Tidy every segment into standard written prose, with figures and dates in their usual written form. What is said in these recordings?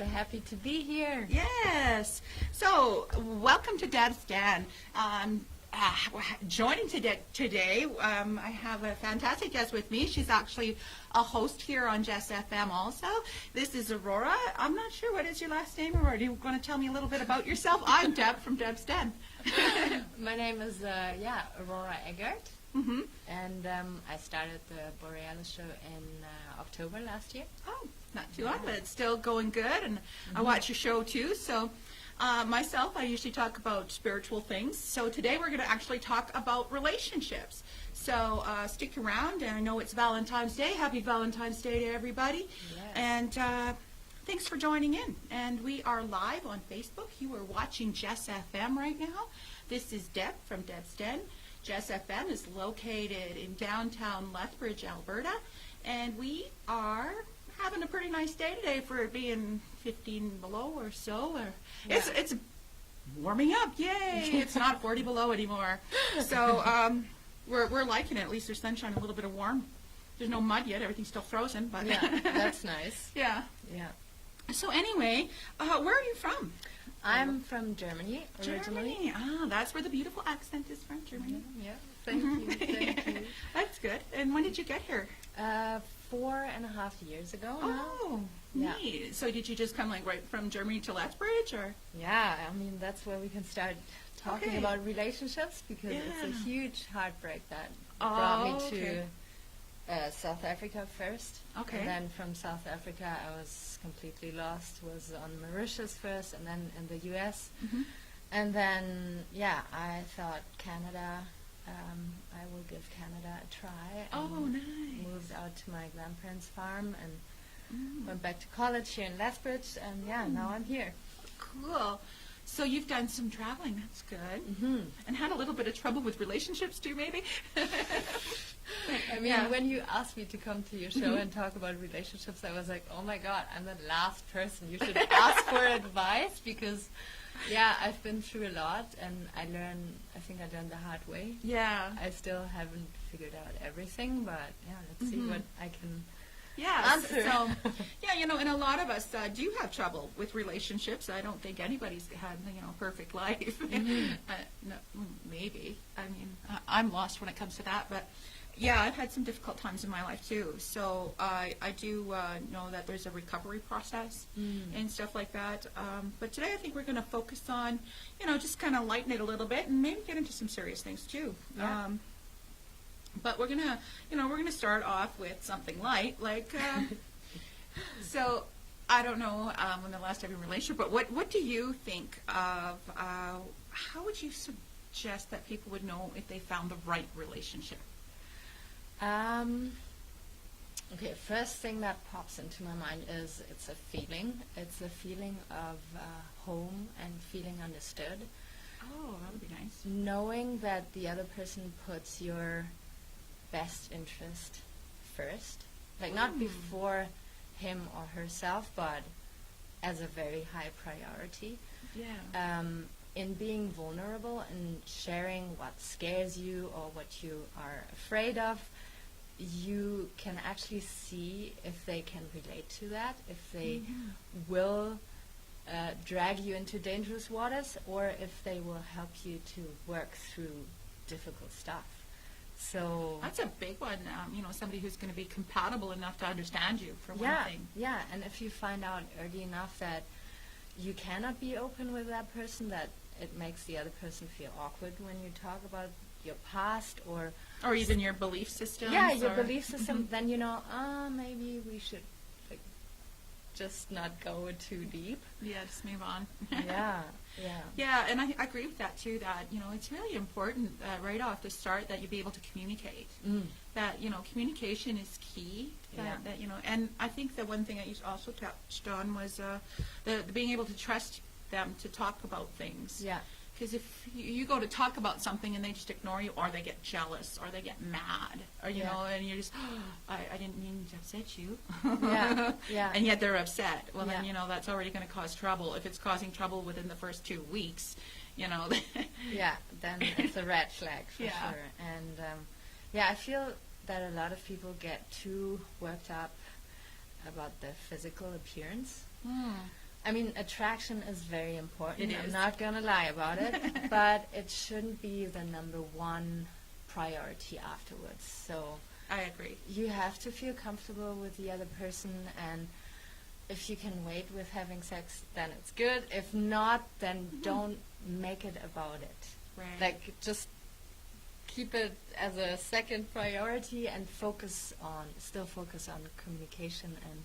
happy to be here. Yes. So, welcome to Debbz Den. Joining today, I have a fantastic guest with me. She's actually a host here on Jess FM also. This is Aurora. I'm not sure, what is your last name, Aurora? Do you want to tell me a little bit about yourself? I'm Deb from Debbz Den. My name is, Aurora Eggert. Mm-hmm. And I started the Borealis show in October last year. Oh, not too long, but it's still going good. And I watch your show too. So myself, I usually talk about spiritual things. So today we're going to actually talk about relationships. So stick around. And I know it's Valentine's Day. Happy Valentine's Day to everybody. Yes. And thanks for joining in. And we are live on Facebook. You are watching Jess FM right now. This is Deb from Debbz Den. Jess FM is located in downtown Lethbridge, Alberta, and we are having a pretty nice day today for it being 15 below or so. It's warming up, yay! It's not 40 below anymore. So we're liking it. At least there's sunshine, a little bit of warm. There's no mud yet. Everything's still frozen. But yeah, that's nice. Yeah. Yeah. So anyway, where are you from? I'm from Germany originally. Germany. Ah, that's where the beautiful accent is from, Germany. Yeah. Thank you. Thank you. That's good. And when did you get here? 4.5 years ago now. Oh, Yeah. neat. So did you just come like right from Germany to Lethbridge, or? Yeah, I mean, that's where we can start talking Okay. about relationships, because it's Yeah. a huge heartbreak that Oh, brought me okay. to South Africa first. Okay. And then from South Africa, I was completely lost. Was on Mauritius first, and then in the U.S. Mhm. And then, yeah, I thought Canada. I will give Canada a try. Oh, and nice. Moved out to my grandparents' farm and Mm. went back to college here in Lethbridge, and yeah, now I'm here. Cool. So you've done some traveling. That's good. Mm-hmm. And had a little bit of trouble with relationships too, maybe. I mean, Yeah. when you asked me to come to your show and talk about relationships, I was like, oh my God, I'm the last person you should ask for advice, because, yeah, I've been through a lot, and I think I learned the hard way. Yeah. I still haven't figured out everything, but yeah, let's see what I can Yeah. answer. So, yeah, and a lot of us do have trouble with relationships. I don't think anybody's had, a perfect life. No, maybe. I mean, I'm lost when it comes to that, but yeah, I've had some difficult times in my life too. So I do know that there's a recovery process and stuff like that. But today I think we're going to focus on, just kind of lighten it a little bit and maybe get into some serious things too. Yeah. But we're gonna start off with something light, like. So I don't know when the last time you were in a relationship, but what do you think of? How would you suggest that people would know if they found the right relationship? Okay, first thing that pops into my mind is it's a feeling. It's a feeling of home and feeling understood. Oh, that would be nice. Knowing that the other person puts your best interest first. Like, not before him or herself, but as a very high priority. Yeah. In being vulnerable and sharing what scares you or what you are afraid of, you can actually see if they can relate to that, if they will drag you into dangerous waters, or if they will help you to work through difficult stuff. So That's a big one. Somebody who's going to be compatible enough to understand you, for one thing. Yeah, and if you find out early enough that you cannot be open with that person, that it makes the other person feel awkward when you talk about your past or even your belief system. your belief system, then maybe we should just not go too deep. Yeah, just move on. Yeah. Yeah, and I agree with that too, that, it's really important right off the start that you be able to communicate. That, communication is key. That, and I think the one thing that you also touched on was the being able to trust them to talk about things. Yeah. Because if you go to talk about something and they just ignore you, or they get jealous, or they get mad, or and you're just, I didn't mean to upset you. Yeah. And yet they're upset. Well, then that's already going to cause trouble. If it's causing trouble within the first 2 weeks, Yeah, then it's a red flag for sure. And I feel that a lot of people get too worked up about the physical appearance. I mean, attraction is very important. It I'm is. not going to lie about it, but it shouldn't be the number one priority afterwards. So I agree. you have to feel comfortable with the other person, and if you can wait with having sex, then it's good. If not, then don't make it about it. Right. Like, just keep it as a second priority and still focus on communication and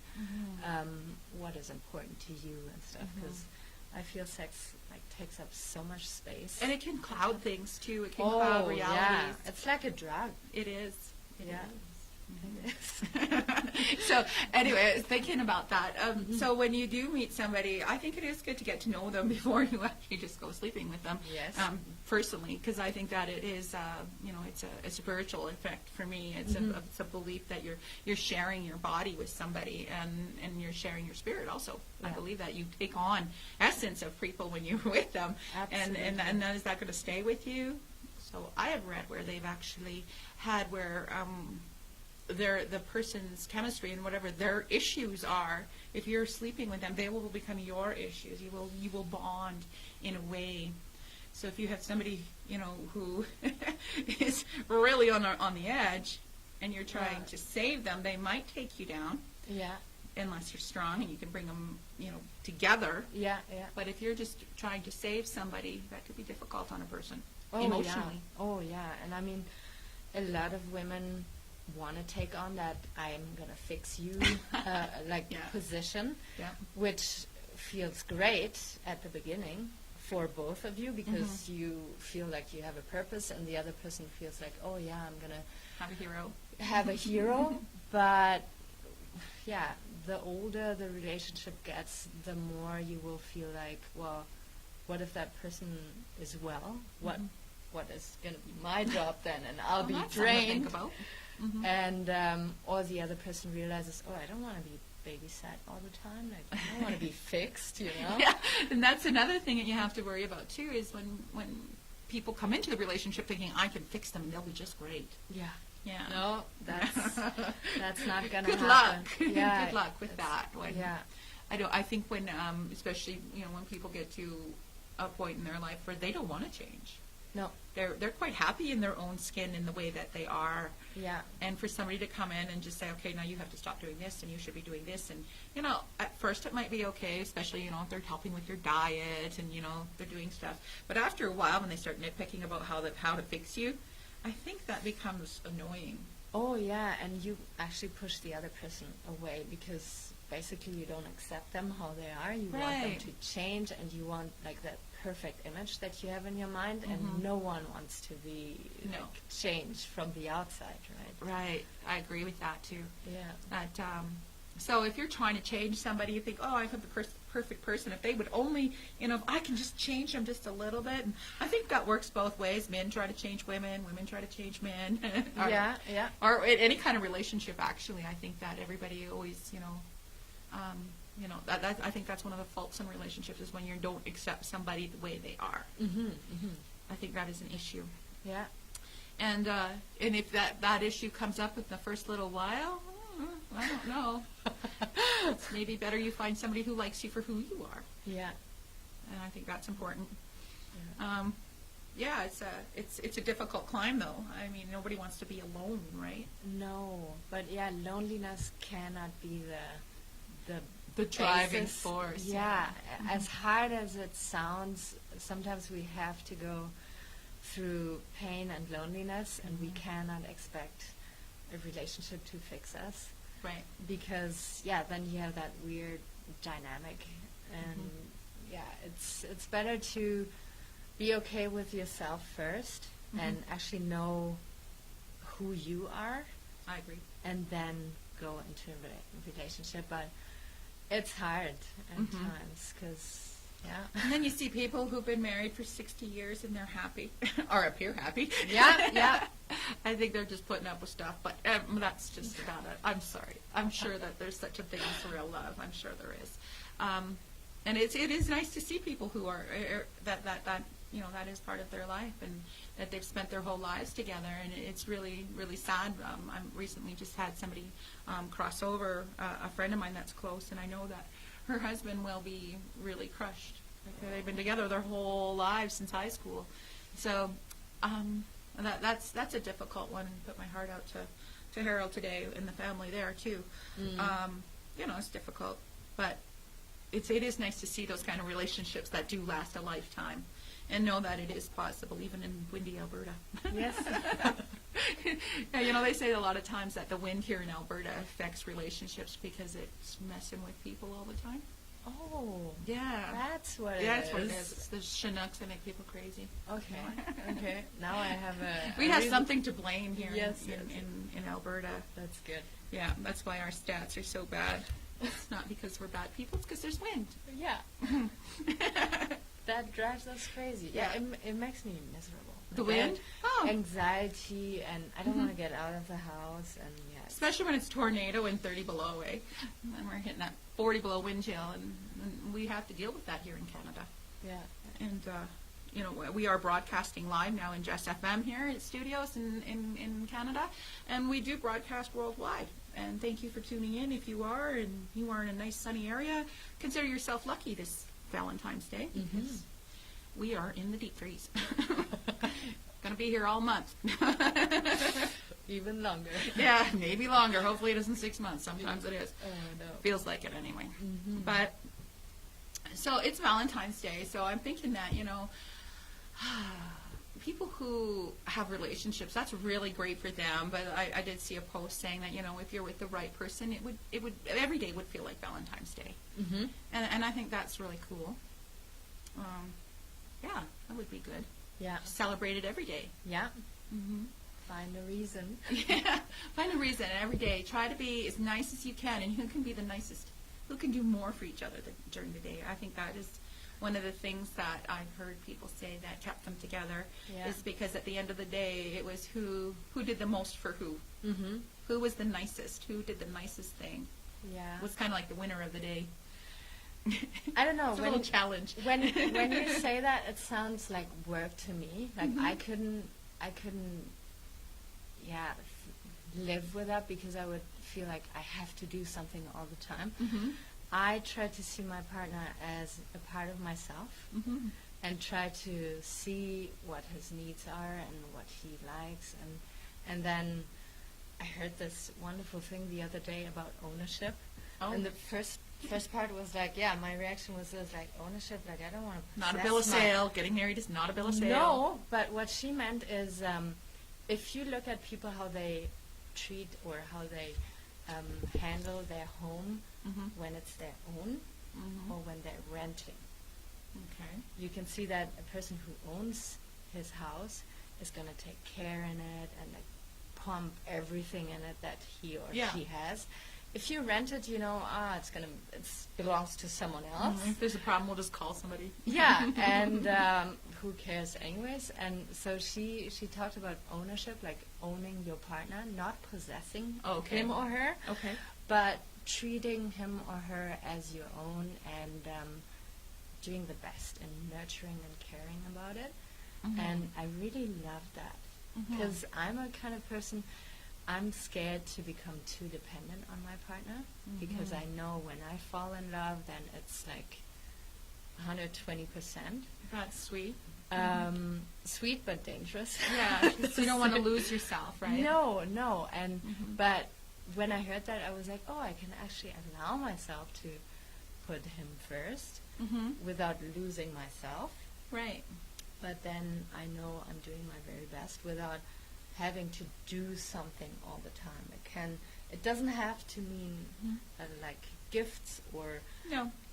what is important to you and stuff, because I feel sex takes up so much space. And it can cloud things too. It can cloud realities. Yeah. It's like a drug. It is. It Yeah. is. So anyway, thinking about that. So when you do meet somebody, I think it is good to get to know them before you actually just go sleeping with them. Yes. Personally, because I think that it is, it's a spiritual effect for me. It's a belief that you're sharing your body with somebody, and you're sharing your spirit also. Yeah. I believe that you take on essence of people when you're with them. Absolutely. And then is that going to stay with you? So I have read where they've actually had where the person's chemistry and whatever their issues are, if you're sleeping with them, they will become your issues. You will bond in a way. So if you have somebody, who is really on the edge, and you're trying to save them, they might take you down. Yeah. Unless you're strong and you can bring them, together. Yeah, yeah. But if you're just trying to save somebody, that could be difficult on a person Oh, emotionally. Yeah. Oh, yeah. And I mean, a lot of women want to take on that I'm going to fix you position, which feels great at the beginning for both of you, because you feel like you have a purpose, and the other person feels like, oh, yeah, I'm going to have a hero. But, yeah, the older the relationship gets, the more you will feel like, well, what if that person is well? What is going to be my job then? And I'll be drained. And or the other person realizes, oh, I don't want to be babysat all the time. Like, I don't want to be fixed, Yeah, and that's another thing that you have to worry about too, is when people come into the relationship thinking, I can fix them, they'll be just great. Yeah. Yeah. No, that's not going to happen. Good luck. Yeah, Good luck with that. I think when, especially, when people get to a point in their life where they don't want to change. No. They're quite happy in their own skin in the way that they are. Yeah. And for somebody to come in and just say, okay, now you have to stop doing this and you should be doing this. And, at first it might be okay, especially, if they're helping with your diet and, they're doing stuff. But after a while, when they start nitpicking about how to fix you, I think that becomes annoying. Oh, yeah. And you actually push the other person away, because basically you don't accept them how they are. You want them to change, and you want that perfect image that you have in your mind, and no one wants to be changed from the outside, right? Right. I agree with that too. Yeah. That so if you're trying to change somebody, you think, oh, I have the perfect person. If they would only, if I can just change them just a little bit. And I think that works both ways. Men try to change women. Women try to change men. Yeah. Or in any kind of relationship, actually. I think that everybody always, I think that's one of the faults in relationships, is when you don't accept somebody the way they are. I think that is an issue. Yeah. And if that issue comes up in the first little while, I don't know. It's maybe better you find somebody who likes you for who you are. Yeah. And I think that's important. Yeah. It's a difficult climb, though. I mean, nobody wants to be alone, right? No, but yeah, loneliness cannot be the driving basis. force. Yeah, as hard as it sounds, sometimes we have to go through pain and loneliness, and we cannot expect a relationship to fix us. Right. Because then you have that weird dynamic, and it's better to be okay with yourself first and actually know who you are. I agree. And then go into a relationship, but it's hard at times, because And then you see people who've been married for 60 years and they're happy, or appear happy. Yeah. I think they're just putting up with stuff, but that's just about it. I'm sorry. I'm sure that there's such a thing as real love. I'm sure there is. And it is nice to see people who are that that is part of their life, and that they've spent their whole lives together. And it's really, really sad. I recently just had somebody cross over, a friend of mine that's close, and I know that her husband will be really crushed. Like, they've been together their whole lives since high school. So that's a difficult one. Put my heart out to Harold today and the family there too. It's difficult, but it is nice to see those kind of relationships that do last a lifetime, and know that it is possible even in windy Alberta. Yes. Yeah, they say a lot of times that the wind here in Alberta affects relationships because it's messing with people all the time. Oh, yeah, that's what it is. That's what it is. It's the Chinooks that make people crazy. Okay. Now I have we have something to blame here Yes, in Alberta. That's good. Yeah, that's why our stats are so bad. It's not because we're bad people, it's because there's wind. Yeah. That drives us crazy. Yeah, it makes me miserable. The Like, wind? Oh. Anxiety, and I don't want to get out of the house, and Especially when it's tornado and 30 below, eh? And we're hitting that 40 below wind chill, and we have to deal with that here in Canada. Yeah. And, we are broadcasting live now in Just FM here at studios in Canada, and we do broadcast worldwide. And thank you for tuning in. If you are, and you are in a nice sunny area, consider yourself lucky this Valentine's Day, because we are in the deep freeze. Going to be here all month. Even longer. Yeah, maybe longer. Hopefully it isn't 6 months. Sometimes it is. Oh, no. Feels like it anyway. But, so it's Valentine's Day, so I'm thinking that, people who have relationships, that's really great for them, but I did see a post saying that, if you're with the right person, it would every day would feel like Valentine's Day. And I think that's really cool. Yeah, that would be good. Yeah. Celebrate it every day. Yeah. Find a reason. Yeah, find a reason every day. Try to be as nice as you can, and who can be the nicest? Who can do more for each other during the day? I think that is one of the things that I've heard people say that kept them together, is because at the end of the day, it was who did the most for who. Who was the nicest? Who did the nicest thing? Yeah. Was kind of like the winner of the day. I don't know. It's a little challenge. When you say that, it sounds like work to me. Like I couldn't live with that, because I would feel like I have to do something all the time. I try to see my partner as a part of myself, and try to see what his needs are and what he likes, and then I heard this wonderful thing the other day about ownership. And the first part was like, my reaction was like, ownership, like I don't want to Not a bill of sale. Getting married is not a bill of sale. No, but what she meant is, if you look at people, how they treat or how they handle their home when it's their own or when they're renting. Okay. You can see that a person who owns his house is going to take care in it and like pump everything in it that he or she has. If you rent it, it belongs to someone else. If there's a problem, we'll just call somebody. Yeah, and who cares anyways? And so she talked about ownership, like owning your partner, not possessing him or her, but treating him or her as your own, and doing the best and nurturing and caring about it. And I really love that, because I'm a kind of person, I'm scared to become too dependent on my partner, because I know when I fall in love, then it's like 120%. That's sweet. Sweet but dangerous. Yeah, so you don't want to lose yourself, right? No. And but when I heard that, I was like, I can actually allow myself to put him first without losing myself. Right. But then I know I'm doing my very best without having to do something all the time. It doesn't have to mean like gifts or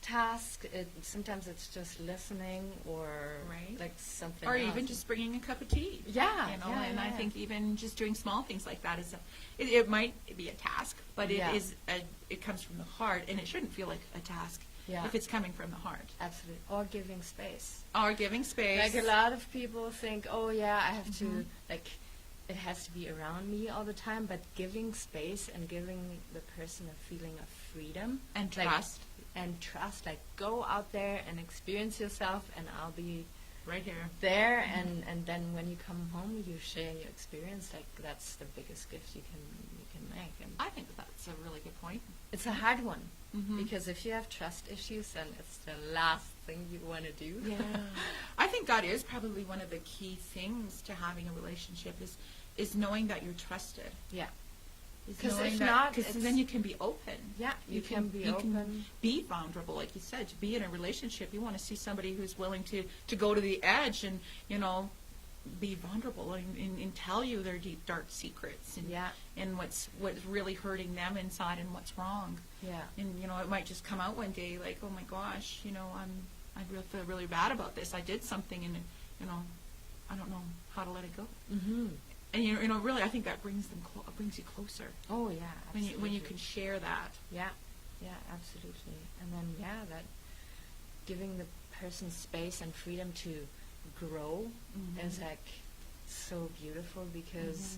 tasks. Sometimes it's just listening or like something or else. even just bringing a cup of tea. Yeah. I think even just doing small things like that is it might be a task, but it comes from the heart, and it shouldn't feel like a task if it's coming from the heart. Absolutely. Or giving space. Like a lot of people think, I have to, like, it has to be around me all the time, but giving space and giving the person a feeling of freedom. And trust. Like, go out there and experience yourself, and I'll be right here. there, and then when you come home, you share your experience. Like, that's the biggest gift you can make. And I think that's a really good point. it's a hard one, Mhm. because if you have trust issues, then it's the last thing you want to do. Yeah. I think that is probably one of the key things to having a relationship is knowing that you're trusted. Yeah. Is 'Cause knowing if that- not, 'cause it's- then you can be open. Yeah, you can be open. Be vulnerable, like you said. To be in a relationship, you want to see somebody who's willing to go to the edge and, be vulnerable and tell you their deep, dark secrets and, Yeah. and what's really hurting them inside and what's wrong. Yeah. And, it might just come out one day like, oh my gosh, I feel really bad about this. I did something and, I don't know how to let it go. Mm-hmm. And, really, I think that brings you closer. Oh, yeah, absolutely. When you can share that. Yeah, yeah, absolutely. And then, that giving the person space and freedom to grow Mhm. is like so beautiful, because Mhm.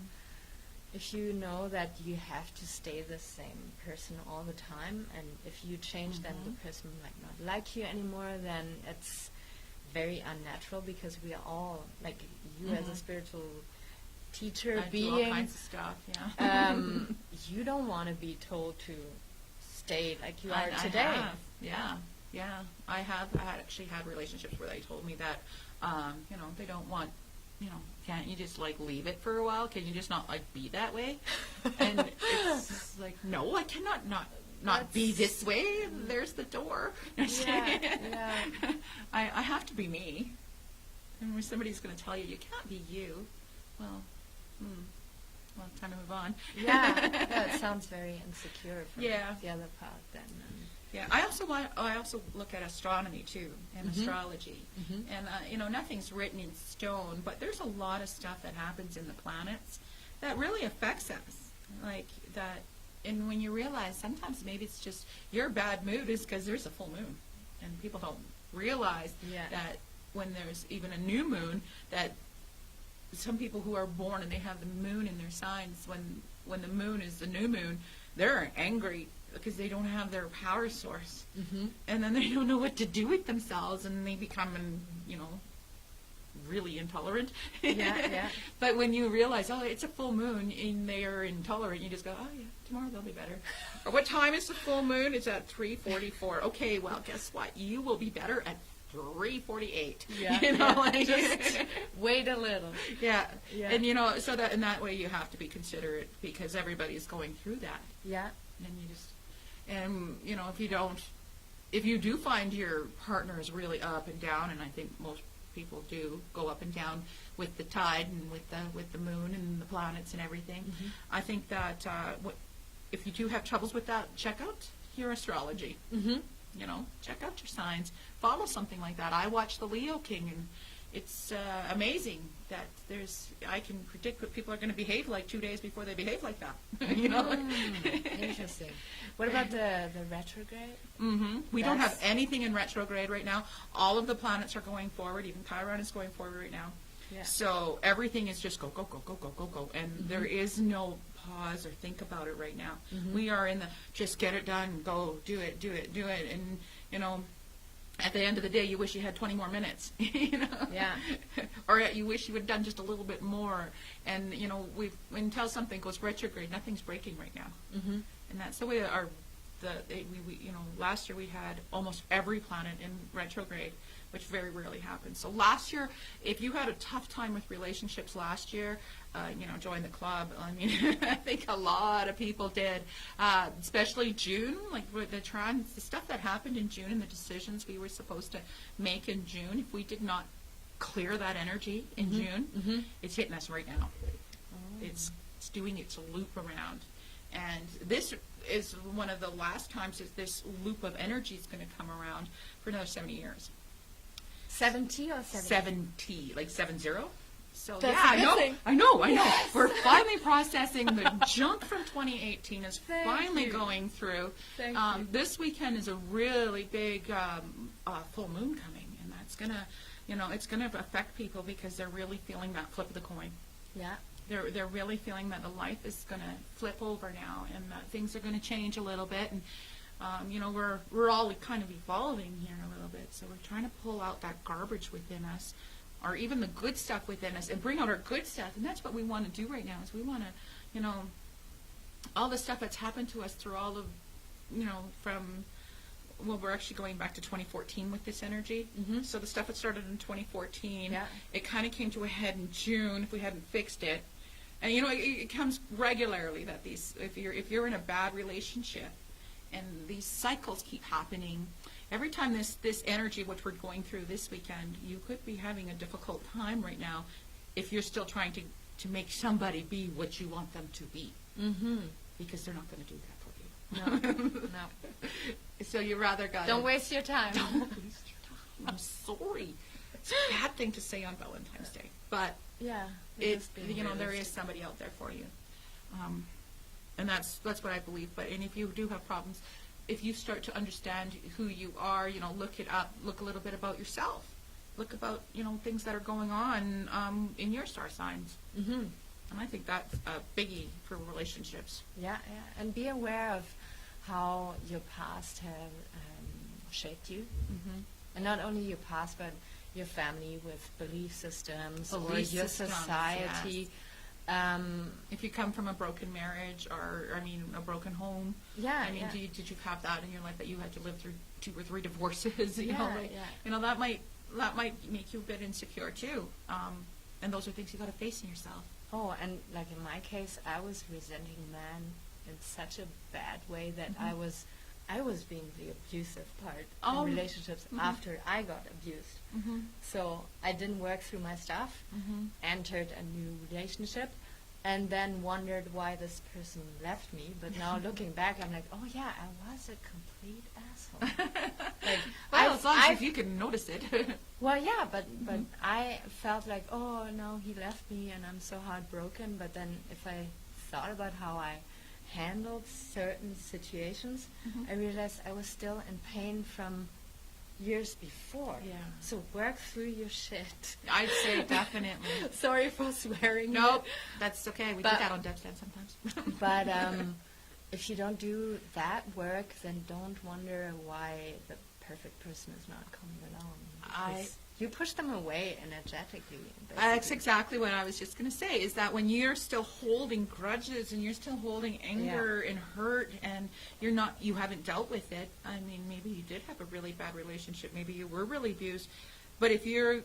if you know that you have to stay the same person all the time, and if you change, then the Mhm. person might not like you anymore, then it's very unnatural, because we are all, like, you as a Mhm. spiritual teacher I do all being, kinds of stuff, yeah. you don't want to be told to stay like you are I today. have. Yeah. I actually had relationships where they told me that, they don't want, can't you just like leave it for a while? Can you just not like be that way? And it's like, no, I cannot not be this way. There's the door. Yeah. I have to be me. And when somebody's going to tell you can't be you, well, time to move on. Yeah, it sounds very insecure for Yeah. the other part then. Yeah, I also look at astronomy too and Mhm. astrology, Mhm. and nothing's written in stone, but there's a lot of stuff that happens in the planets that really affects us, like that. And when you realize sometimes maybe it's just your bad mood is because there's a full moon, and people don't realize Yeah. that when there's even a new moon, that some people who are born and they have the moon in their signs, when the moon is the new moon, they're angry because they don't have their power source. Mm-hmm. And then they don't know what to do with themselves, and they become, really intolerant. Yeah. But when you realize, it's a full moon, and they are intolerant, you just go, oh, yeah, tomorrow they'll be better. Or what time is the full moon? It's at 3:44. Okay, well, guess what? You will be better at 3:48. Yeah. Just wait a little. Yeah. Yeah. And, so that in that way you have to be considerate, because everybody's going through that. Yeah. And if you do find your partner is really up and down, and I think most people do go up and down with the tide and with the moon and the planets and everything, Mhm. I think that if you do have troubles with that, check out your astrology. Mm-hmm. Check out your signs. Follow something like that. I watch the Leo King, and it's amazing that I can predict what people are going to behave like 2 days before they behave like that. Interesting. What about the retrograde? Mm-hmm. We don't have That's- anything in retrograde right now. All of the planets are going forward. Even Chiron is going forward right now. Yeah. So everything is just go, go, go, go, go, go, go. And Mhm. there is no pause or think about it right now. Mhm. We are in the just get it done, go, do it. And, at the end of the day, you wish you had 20 more minutes, Yeah. Or you wish you had done just a little bit more. And, until something goes retrograde, nothing's breaking right now. Mm-hmm. And that's the way last year we had almost every planet in retrograde, which very rarely happens. So last year, if you had a tough time with relationships last year, join the club. I mean, I think a lot of people did, especially June, like with the stuff that happened in June and the decisions we were supposed to make in June. If we did not clear that energy in Mhm. June, Mhm. it's hitting us right now. Oh. It's doing its loop around. And this is one of the last times that this loop of energy is going to come around for another 70 years. 70 or 70? 70, like 70. So That's yeah, amazing. I know. Yes. We're finally processing the junk from 2018 is Thank finally you. going through. Thank you. This weekend is a really big full moon coming, and that's gonna, it's gonna affect people because they're really feeling that flip of the coin. Yeah. They're really feeling that the life is going to flip over now, and that things are going to change a little bit. And we're all kind of evolving here a little bit, so we're trying to pull out that garbage within us or even the good stuff within us and bring out our good stuff. And that's what we want to do right now, is we want to, you know, all the stuff that's happened to us through all of, you know, from, well, we're actually going back to 2014 with this energy. So the stuff that started in 2014, it kind of came to a head in June if we hadn't fixed it. And, you know, it comes regularly that these, if you're in a bad relationship and these cycles keep happening, every time this energy, which we're going through this weekend, you could be having a difficult time right now if you're still trying to make somebody be what you want them to be. Because they're not going to do that for you. No. So you rather got Don't waste your time. Don't waste your time. I'm sorry. It's a bad thing to say on Valentine's Day, but Yeah. it's, you know, there is somebody out there for you, and that's what I believe. But and if you do have problems, if you start to understand who you are, you know, look it up, look a little bit about yourself, look about, you know, things that are going on in your star signs. And I think that's a biggie for relationships. Yeah, and be aware of how your past have shaped you, and not only your past, but your family with belief systems or your society. Yes. If you come from a broken marriage, or a broken home, did you have that in your life that you had to live through 2 or 3 divorces? You know, that might make you a bit insecure too. And those are things you got to face in yourself. Oh, and like in my case, I was resenting men in such a bad way that I was being the abusive part in relationships after I got abused. So I didn't work through my stuff, entered a new relationship, and then wondered why this person left me. But now looking back, I'm like, oh yeah, I was a complete asshole. Like, well, as long as you can notice it. Well, yeah, but I felt like, oh no, he left me, and I'm so heartbroken. But then if I thought about how I handled certain situations, I realized I was still in pain from years before. Yeah. So work through your shit. I'd say definitely. Sorry for swearing. Nope, that's okay. We do that on Debbz Den sometimes. But if you don't do that work, then don't wonder why the perfect person is not coming along. You push them away energetically. That's exactly what I was just going to say, is that when you're still holding grudges and you're still holding anger and hurt, and you haven't dealt with it. I mean, maybe you did have a really bad relationship. Maybe you were really abused. But if you're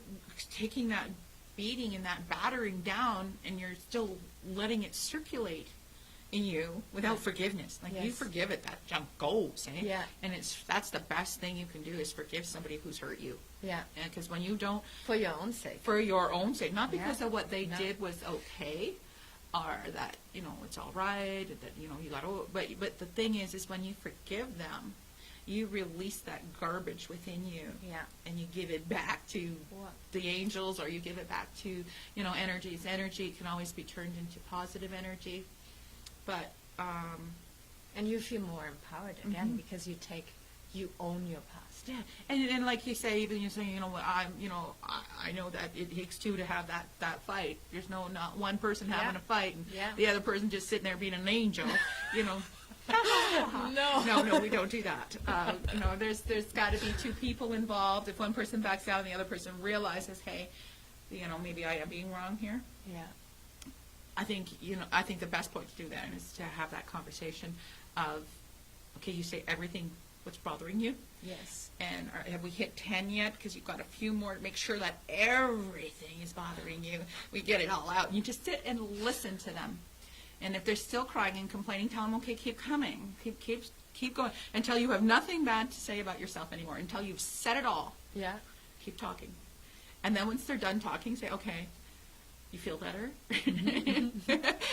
taking that beating and that battering down and you're still letting it circulate in you without forgiveness, like you forgive it, that junk goes, eh? Yeah. And that's the best thing you can do, is forgive somebody who's hurt you. Yeah. Because when you don't, for your own sake. For your own sake, not because of what they did was okay, or that, you know, it's all right, that, you know, you got to, but the thing is when you forgive them, you release that garbage within you. Yeah. And you give it back to the angels, or you give it back to, you know, energies. Energy can always be turned into positive energy. But and you feel more empowered again, because you own your past. Yeah, and like you say, even you say, you know, I know that it takes 2 to have that fight. There's not one person having a fight, and the other person just sitting there being an angel, you know. No, we don't do that. You know, there's got to be 2 people involved. If one person backs out and the other person realizes, hey, you know, maybe I am being wrong here. Yeah. I think the best point to do that is to have that conversation of, okay, you say everything what's bothering you. Yes. And have we hit 10 yet? Because you've got a few more to make sure that everything is bothering you. We get it all out. And you just sit and listen to them. And if they're still crying and complaining, tell them, okay, keep coming. Keep going until you have nothing bad to say about yourself anymore, until you've said it all. Yeah. Keep talking. And then once they're done talking, say, okay, you feel better?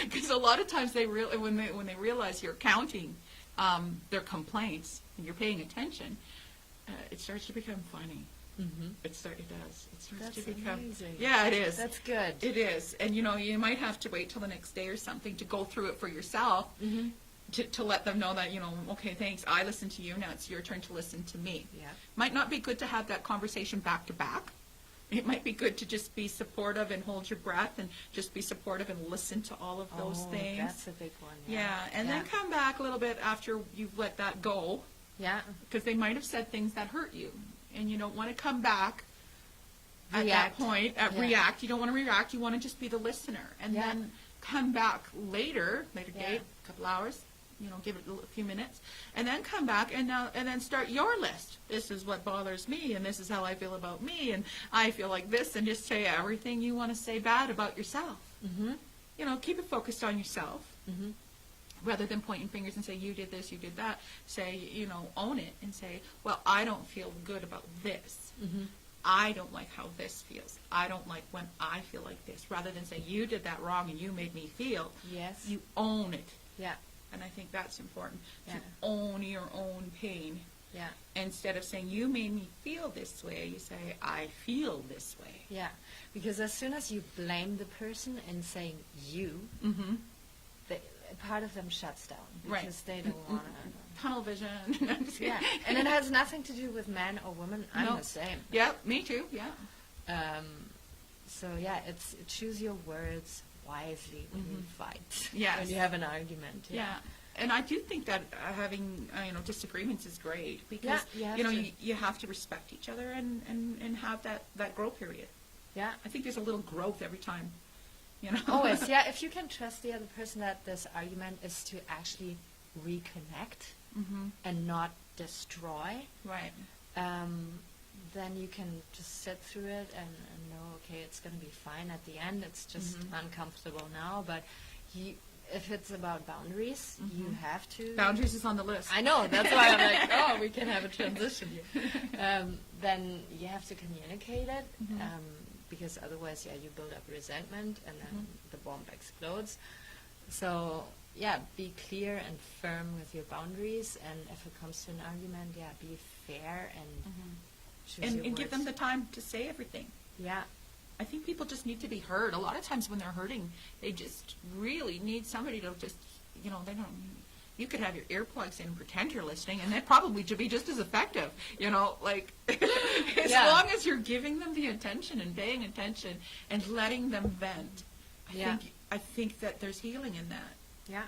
Because a lot of times when they realize you're counting their complaints and you're paying attention, it starts to become funny. It does. It starts to become amazing. Yeah, it is. That's good. It is. And you know, you might have to wait till the next day or something to go through it for yourself, to let them know that, you know, okay, thanks, I listened to you, now it's your turn to listen to me. Yeah. Might not be good to have that conversation back to back. It might be good to just be supportive and hold your breath and just be supportive and listen to all of those things. That's a big one. Yeah, and then come back a little bit after you've let that go. Yeah. Because they might have said things that hurt you, and you don't want to come back at that point, Yeah. react. You don't want to react. You want to just be the listener, and Yeah. then come back later Yeah. date, a couple hours. Give it a few minutes, and then come back and then start your list. This is what bothers me, and this is how I feel about me, and I feel like this, and just say everything you want to say bad about yourself. Mm-hmm. Keep it focused on yourself. Mm-hmm. Rather than pointing fingers and say, you did this, you did that. Say, own it and say, well, I don't feel good about this. Mm-hmm. I don't like how this feels. I don't like when I feel like this. Rather than say, you did that wrong and you made me feel. Yes. You own it. Yeah. And I think that's important, Yeah. to own your own pain. Yeah. Instead of saying, you made me feel this way, you say, I feel this way. Yeah. Because as soon as you blame the person and saying you, Mm-hmm. part of them shuts down Right. because they don't want to. Tunnel vision. Yeah. And it has nothing to do with man or woman. I'm No. the same. Yep, me too, yeah. So yeah, it's choose your words wisely when you fight. Yes. When you have an argument. Yeah, and I do think that having disagreements is great because Yeah, you have to. you have to respect each other and have that growth period. Yeah. I think there's a little growth every time. Always. Yeah. If you can trust the other person that this argument is to actually reconnect Mm-hmm. and not destroy, Right. then you can just sit through it and know, okay, it's going to be fine at the end. It's just uncomfortable now, but if it's about boundaries, you have to. Boundaries is on the list. I know. That's why I'm like, oh, we can have a transition here. Then you have to communicate it, because otherwise, you build up resentment, and then the bomb explodes. So, be clear and firm with your boundaries, and if it comes to an argument, be fair and choose your and give them words. the time to say everything. Yeah. I think people just need to be heard. A lot of times when they're hurting, they just really need somebody to just, they don't. You could have your earplugs in and pretend you're listening, and that probably should be just as effective. As long as you're giving them the attention and paying attention and letting them vent. I think that there's healing in that. Yeah.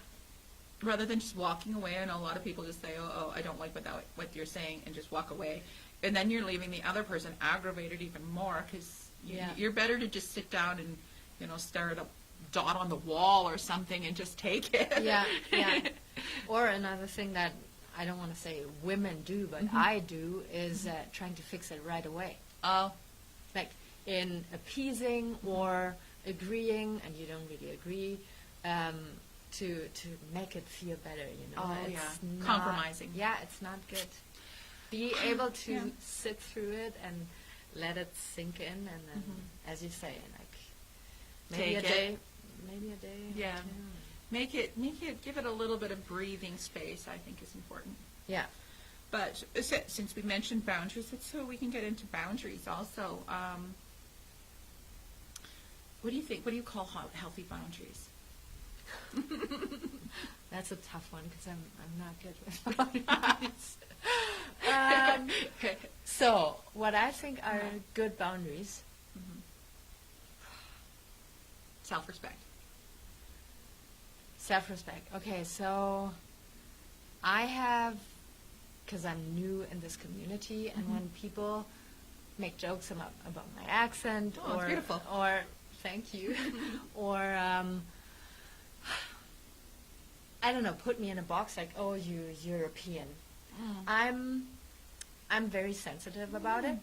Rather than just walking away. I know a lot of people just say, oh, I don't like what you're saying, and just walk away. And then you're leaving the other person aggravated even more because you're better to just sit down and, stare at a dot on the wall or something and just take it. Yeah. Or another thing that I don't want to say women do, but I do, is trying to fix it right away. Oh. Like in appeasing or agreeing, and you don't really agree, to make it feel better, Oh, It's yeah. not- Compromising. Yeah, it's not good. Be able to sit through it and let it sink in, and then, as you say, maybe Take a it. day, maybe a day. Yeah. or two. Make it, give it a little bit of breathing space, I think is important. Yeah. But since we mentioned boundaries, so we can get into boundaries also. What do you think? What do you call healthy boundaries? That's a tough one because I'm not good with boundaries. So, what I think are good boundaries. Self-respect. Self-respect. Okay, so I have, because I'm new in this community, and when people make jokes about my accent, Oh, it's beautiful. or thank you, or I don't know, put me in a box like, oh, you're European. I'm very sensitive about it,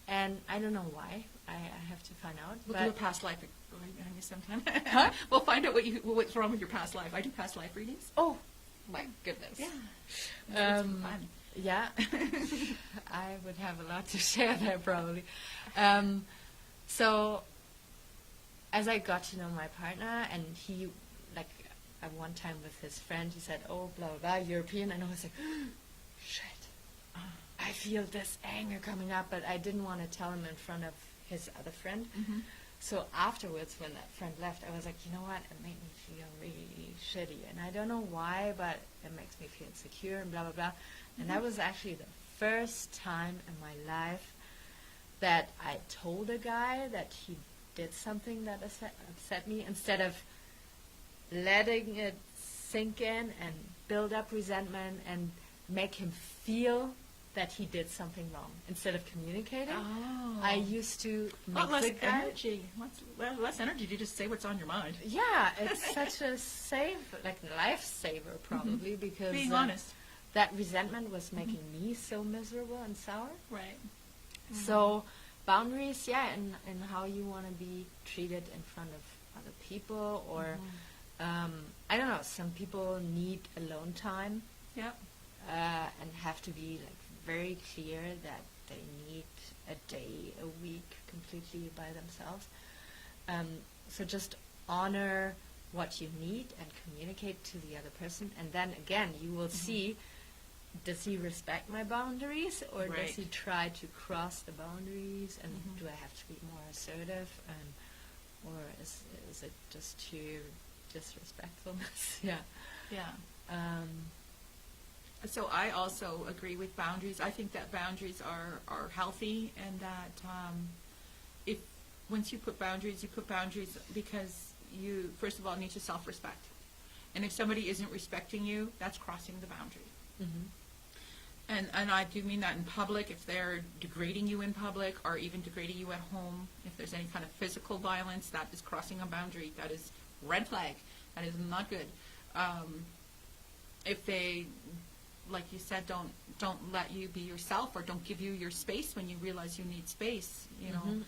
and I don't know why. I have to find out. We'll do a past life behind you sometime. Huh? We'll find out what's wrong with your past life. I do past life readings. Oh, my goodness. Yeah. Fun. Yeah, I would have a lot to share there probably. So, as I got to know my partner, and he, like, at one time with his friend, he said, oh, blah, blah, blah, European, and I was like, shit, I feel this anger coming up, but I didn't want to tell him in front of his other friend. So afterwards, when that friend left, I was like, you know what, it made me feel really shitty, and I don't know why, but it makes me feel insecure, and blah, blah, blah. And that was actually the first time in my life that I told a guy that he did something that upset me, instead of letting it sink in and build up resentment and make him feel that he did something wrong. Instead of communicating, Oh. I used to Well, make less the guy. energy. Less energy to just say what's on your mind. Yeah, it's such a lifesaver probably because Being honest. that resentment was making me so miserable and sour. Right. So boundaries, yeah, and how you want to be treated in front of other people, or I don't know. Some people need alone time Yep. and have to be like very clear that they need a day, a week completely by themselves. So just honor what you need and communicate to the other person, and then again you will see, does he respect my boundaries, or Right. does he try to cross the boundaries, and do I have to be more assertive, or is it just too disrespectfulness? Yeah. Yeah. Um, So I also agree with boundaries. I think that boundaries are healthy, and that if once you put boundaries because you, first of all, need to self-respect. And if somebody isn't respecting you, that's crossing the boundary. And I do mean that in public, if they're degrading you in public or even degrading you at home, if there's any kind of physical violence, that is crossing a boundary. That is red flag. That is not good. If they, like you said, don't let you be yourself, or don't give you your space when you realize you need space, you know,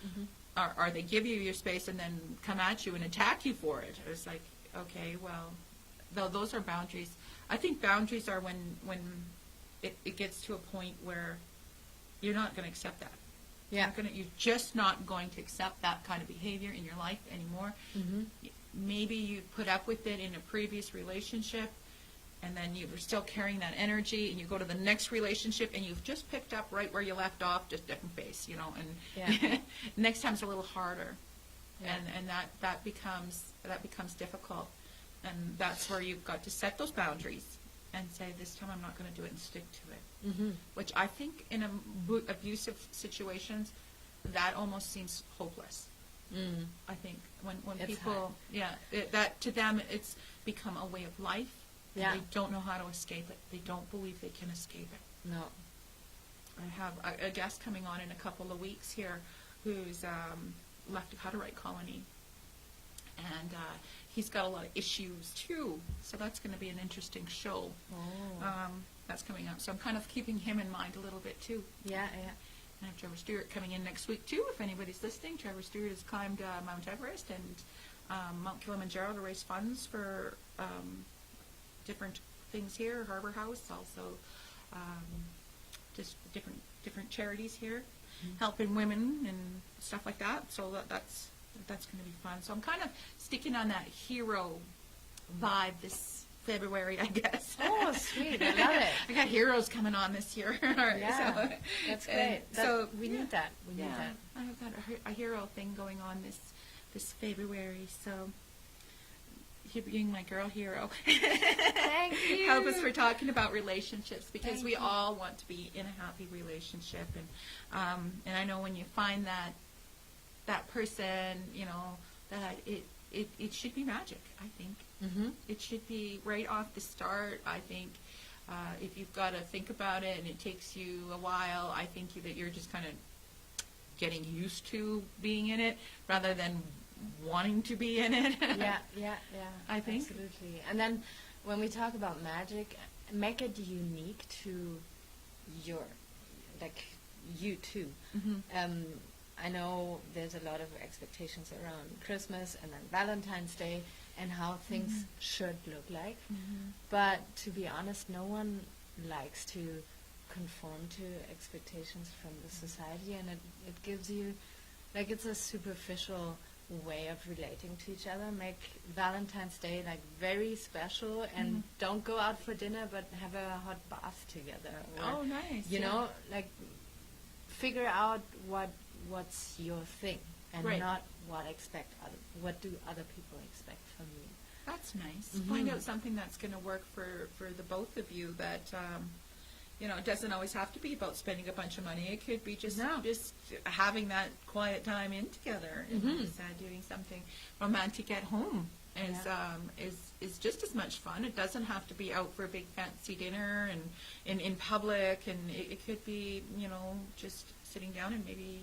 or they give you your space and then come at you and attack you for it. It's like, okay, well, those are boundaries. I think boundaries are when it gets to a point where you're not going to accept that. yeah. You're just not going to accept that kind of behavior in your life anymore. Maybe you put up with it in a previous relationship, and then you were still carrying that energy, and you go to the next relationship, and you've just picked up right where you left off, just different face, you know. And Yeah. next time's a little harder, Yeah. and that becomes difficult, and that's where you've got to set those boundaries and say, this time I'm not going to do it, and stick to it. Which I think in abusive situations, that almost seems hopeless. I think when It's people, that to them it's become a way of life. And Yeah. they don't know how to escape it. They don't believe they can escape it. No. I have a guest coming on in a couple of weeks here who's left a Hutterite colony. And he's got a lot of issues, too. So that's going to be an interesting show. That's coming up. So I'm kind of keeping him in mind a little bit, too. Yeah, yeah. I have Trevor Stewart coming in next week, too, if anybody's listening. Trevor Stewart has climbed Mount Everest and Mount Kilimanjaro to raise funds for different things here, Harbor House, also just different charities here, helping women and stuff like that. So that's going to be fun. So I'm kind of sticking on that hero vibe this February, I guess. Oh, sweet. I love it. I got heroes coming on this year. Yeah, So, that's great. so We need that. We need that. I have got a hero thing going on this February. So you're being my girl hero. Thank you. Help us for talking about relationships, because Thank we you. all want to be in a happy relationship, and I know when you find that person, you know, that it should be magic. I think it should be right off the start. I think if you've got to think about it and it takes you a while, I think that you're just kind of getting used to being in it rather than wanting to be in it. Yeah. I think. Absolutely. And then when we talk about magic, make it unique to you too. I know there's a lot of expectations around Christmas and then Valentine's Day and how things should look like. But to be honest, no one likes to conform to expectations from the society, and it gives you, like, it's a superficial way of relating to each other. Make Valentine's Day like very special, and don't go out for dinner, but have a hot bath together. Or, Oh, nice. You know, like, figure out what's your thing, and Right. not what do other people expect from you. That's nice. Find out something that's going to work for the both of you, that it doesn't always have to be about spending a bunch of money. It could be just No. just having that quiet time in together and just, doing something romantic at home is just as much fun. It doesn't have to be out for a big fancy dinner and in public, and it could be, just sitting down and maybe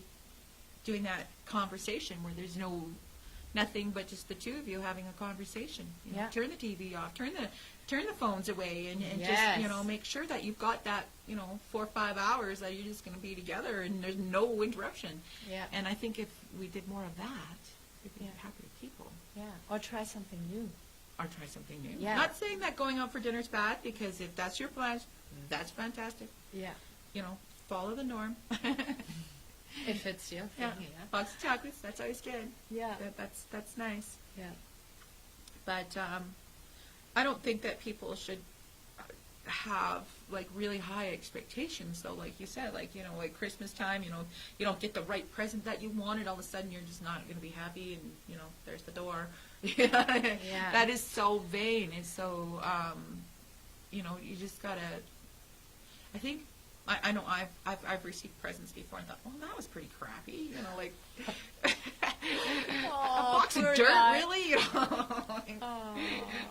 doing that conversation where there's nothing but just the two of you having a conversation. Yeah. Turn the TV off, turn the phones away, and Yes. just make sure that you've got that 4 or 5 hours that you're just going to be together and there's no interruption. Yeah. And I think if we did more of that, we'd be happier people. Yeah. Or try something new. Or try something new. Yeah. Not saying that going out for dinner is bad, because if that's your plans, that's fantastic. Yeah. Follow the norm. If it's your thing. Yeah. Yeah. Lots of chocolates. That's always good. Yeah. That's nice. Yeah. But I don't think that people should have really high expectations, though. Like you said, like Christmas time, you don't get the right present that you wanted, all of a sudden you're just not going to be happy, and there's the door. Yeah. That is so vain. It's so you just gotta. I think I know I've received presents before and thought, well, that was pretty crappy. A box of poor dirt, guy. really? Oh.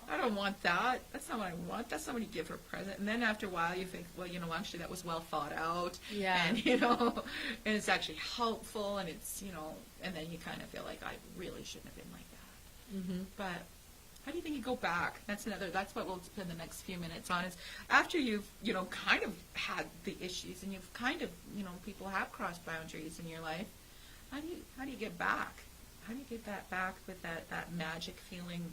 I don't want that. That's not what I want. That's not what you give her a present. And then after a while, you think, well, actually that was well thought out. Yeah. And and it's actually helpful, and it's and then you kind of feel like I really shouldn't have been like that. Mm-hmm. But how do you think you go back? That's what we'll spend the next few minutes on, is after you've, kind of had the issues, and you've kind of, people have crossed boundaries in your life. How do you get back? How do you get that back with that magic feeling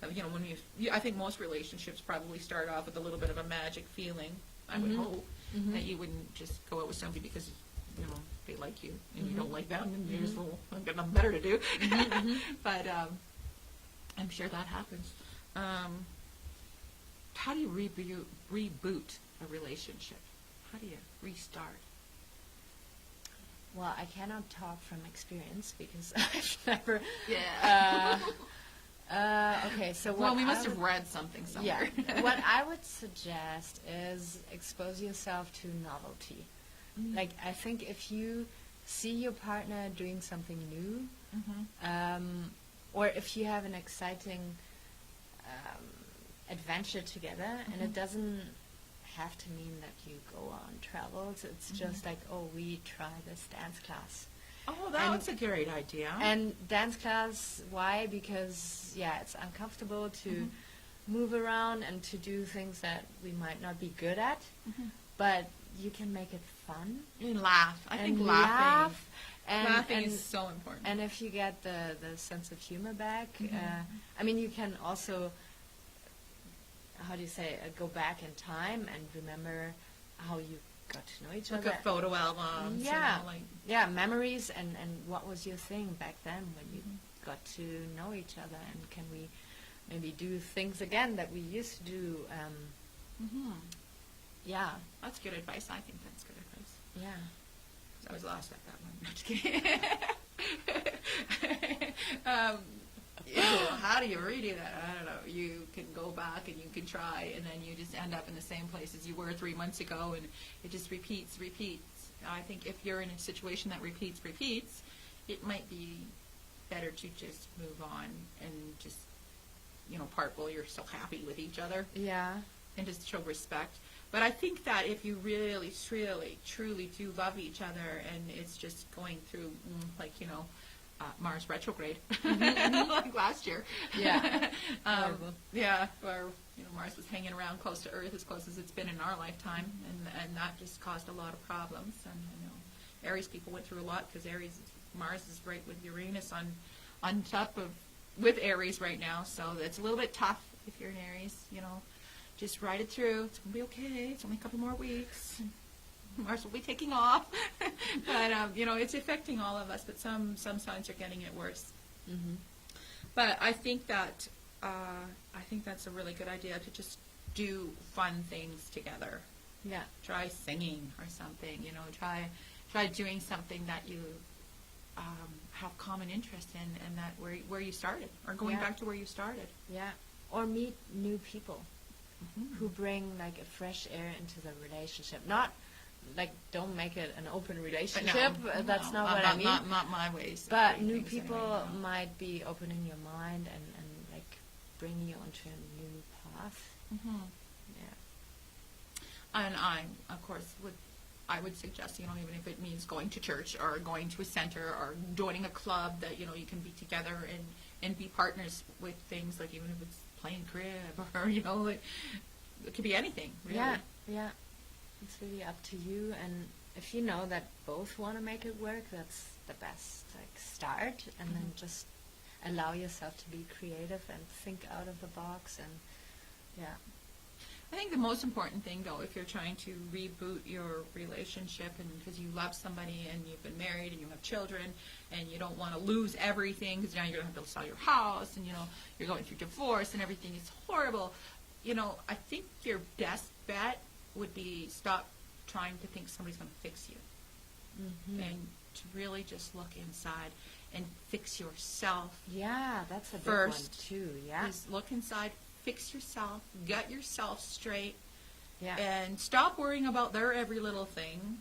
of, when I think most relationships probably start off with a little bit of a magic feeling. I would hope that you wouldn't just go out with somebody because, they like you and you don't like them, and you're just, well, I've got nothing better to do. But, I'm sure that happens. How do you reboot a relationship? How do you restart? Well, I cannot talk from experience because I've never. Yeah. Okay, so Well, what we I must have would- read something somewhere. Yeah. What I would suggest is expose yourself to novelty. Like, I think if you see your partner doing something new, or if you have an exciting adventure together, and it doesn't have to mean that you go on travels. It's just like, oh, we try this dance class. Oh, that's a great idea. And dance class, why? Because, it's uncomfortable to move around and to do things that we might not be good at, but you can make it fun. And laugh. I think and laughing and is so important. And if you get the sense of humor back, I mean, you can also, how do you say, go back in time and remember how you got to know each Look other. at photo albums. Yeah, memories, and what was your thing back then when you got to know each other, and can we maybe do things again that we used to do? Yeah. That's good advice. I think that's good advice. Yeah. I was lost at that one. I'm just kidding. How do you redo that? I don't know. You can go back and you can try, and then you just end up in the same place as you were 3 months ago, and it just repeats. I think if you're in a situation that repeats, it might be better to just move on and just, part while you're still happy with each other. Yeah. And just show respect. But I think that if you really, truly do love each other, and it's just going through, Mars retrograde, like last year. Yeah. Where Mars was hanging around close to Earth, as close as it's been in our lifetime, and that just caused a lot of problems. And Aries people went through a lot because Mars is right with Uranus on top of with Aries right now, so it's a little bit tough if you're an Aries. Just ride it through. It's gonna be okay. It's only a couple more weeks. Mars will be taking off, but it's affecting all of us. But some signs are getting it worse. But I think that's a really good idea to just do fun things together. Yeah. Try singing or something. Try doing something that you have common interest in, and that where you started, or going back to where you started. Yeah. Or meet new people. who bring like a fresh air into the relationship. Not like don't make it an open relationship. That's not what I mean. Not my ways. But new people might be opening your mind and like bring you onto a new path. Mm-hmm. Yeah. And I would suggest, even if it means going to church or going to a center or joining a club that, you can be together and be partners with things, like even if it's playing crib or, like, it could be anything, really. Yeah. It's really up to you. And if you know that both want to make it work, that's the best, like, start. And then just allow yourself to be creative and think out of the box. And, yeah. I think the most important thing, though, if you're trying to reboot your relationship and because you love somebody and you've been married and you have children and you don't want to lose everything because now you're going to have to sell your house and, you're going through divorce and everything is horrible, I think your best bet would be stop trying to think somebody's going to fix you. Mm-hmm. And to really just look inside and fix yourself. Yeah, that's a big first, one, too. Yeah. Is look inside, fix yourself, gut yourself straight, Yeah. and stop worrying about their every little thing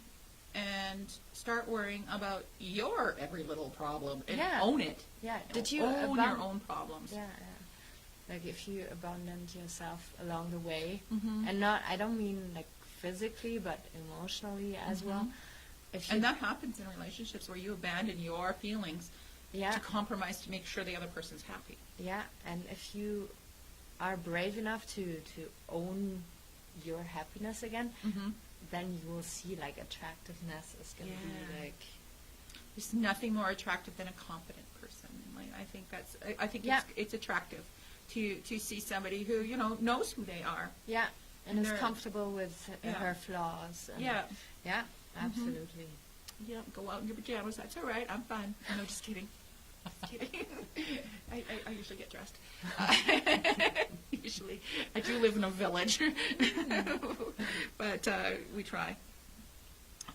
and start worrying about your every little problem and own it. Yeah. Did you own your own problems? Yeah. Like if you abandoned yourself along the way, Mm-hmm. and I don't mean like physically, but emotionally as well. If you, And that happens in relationships where you abandon your feelings yeah, to compromise to make sure the other person's happy. yeah, and if you are brave enough to own your happiness again, Mm-hmm. then you will see like attractiveness is going to Yeah. be like, There's nothing more attractive than a confident person. Like, I think Yeah. it's attractive to see somebody who knows who they are. yeah, and is they're- comfortable with Yeah. her flaws. And Yeah. Yeah, absolutely. Yeah, go out in your pajamas. That's all right. I'm fine. No, just kidding. Just kidding. I usually get dressed. Usually, I do live in a village, but we try.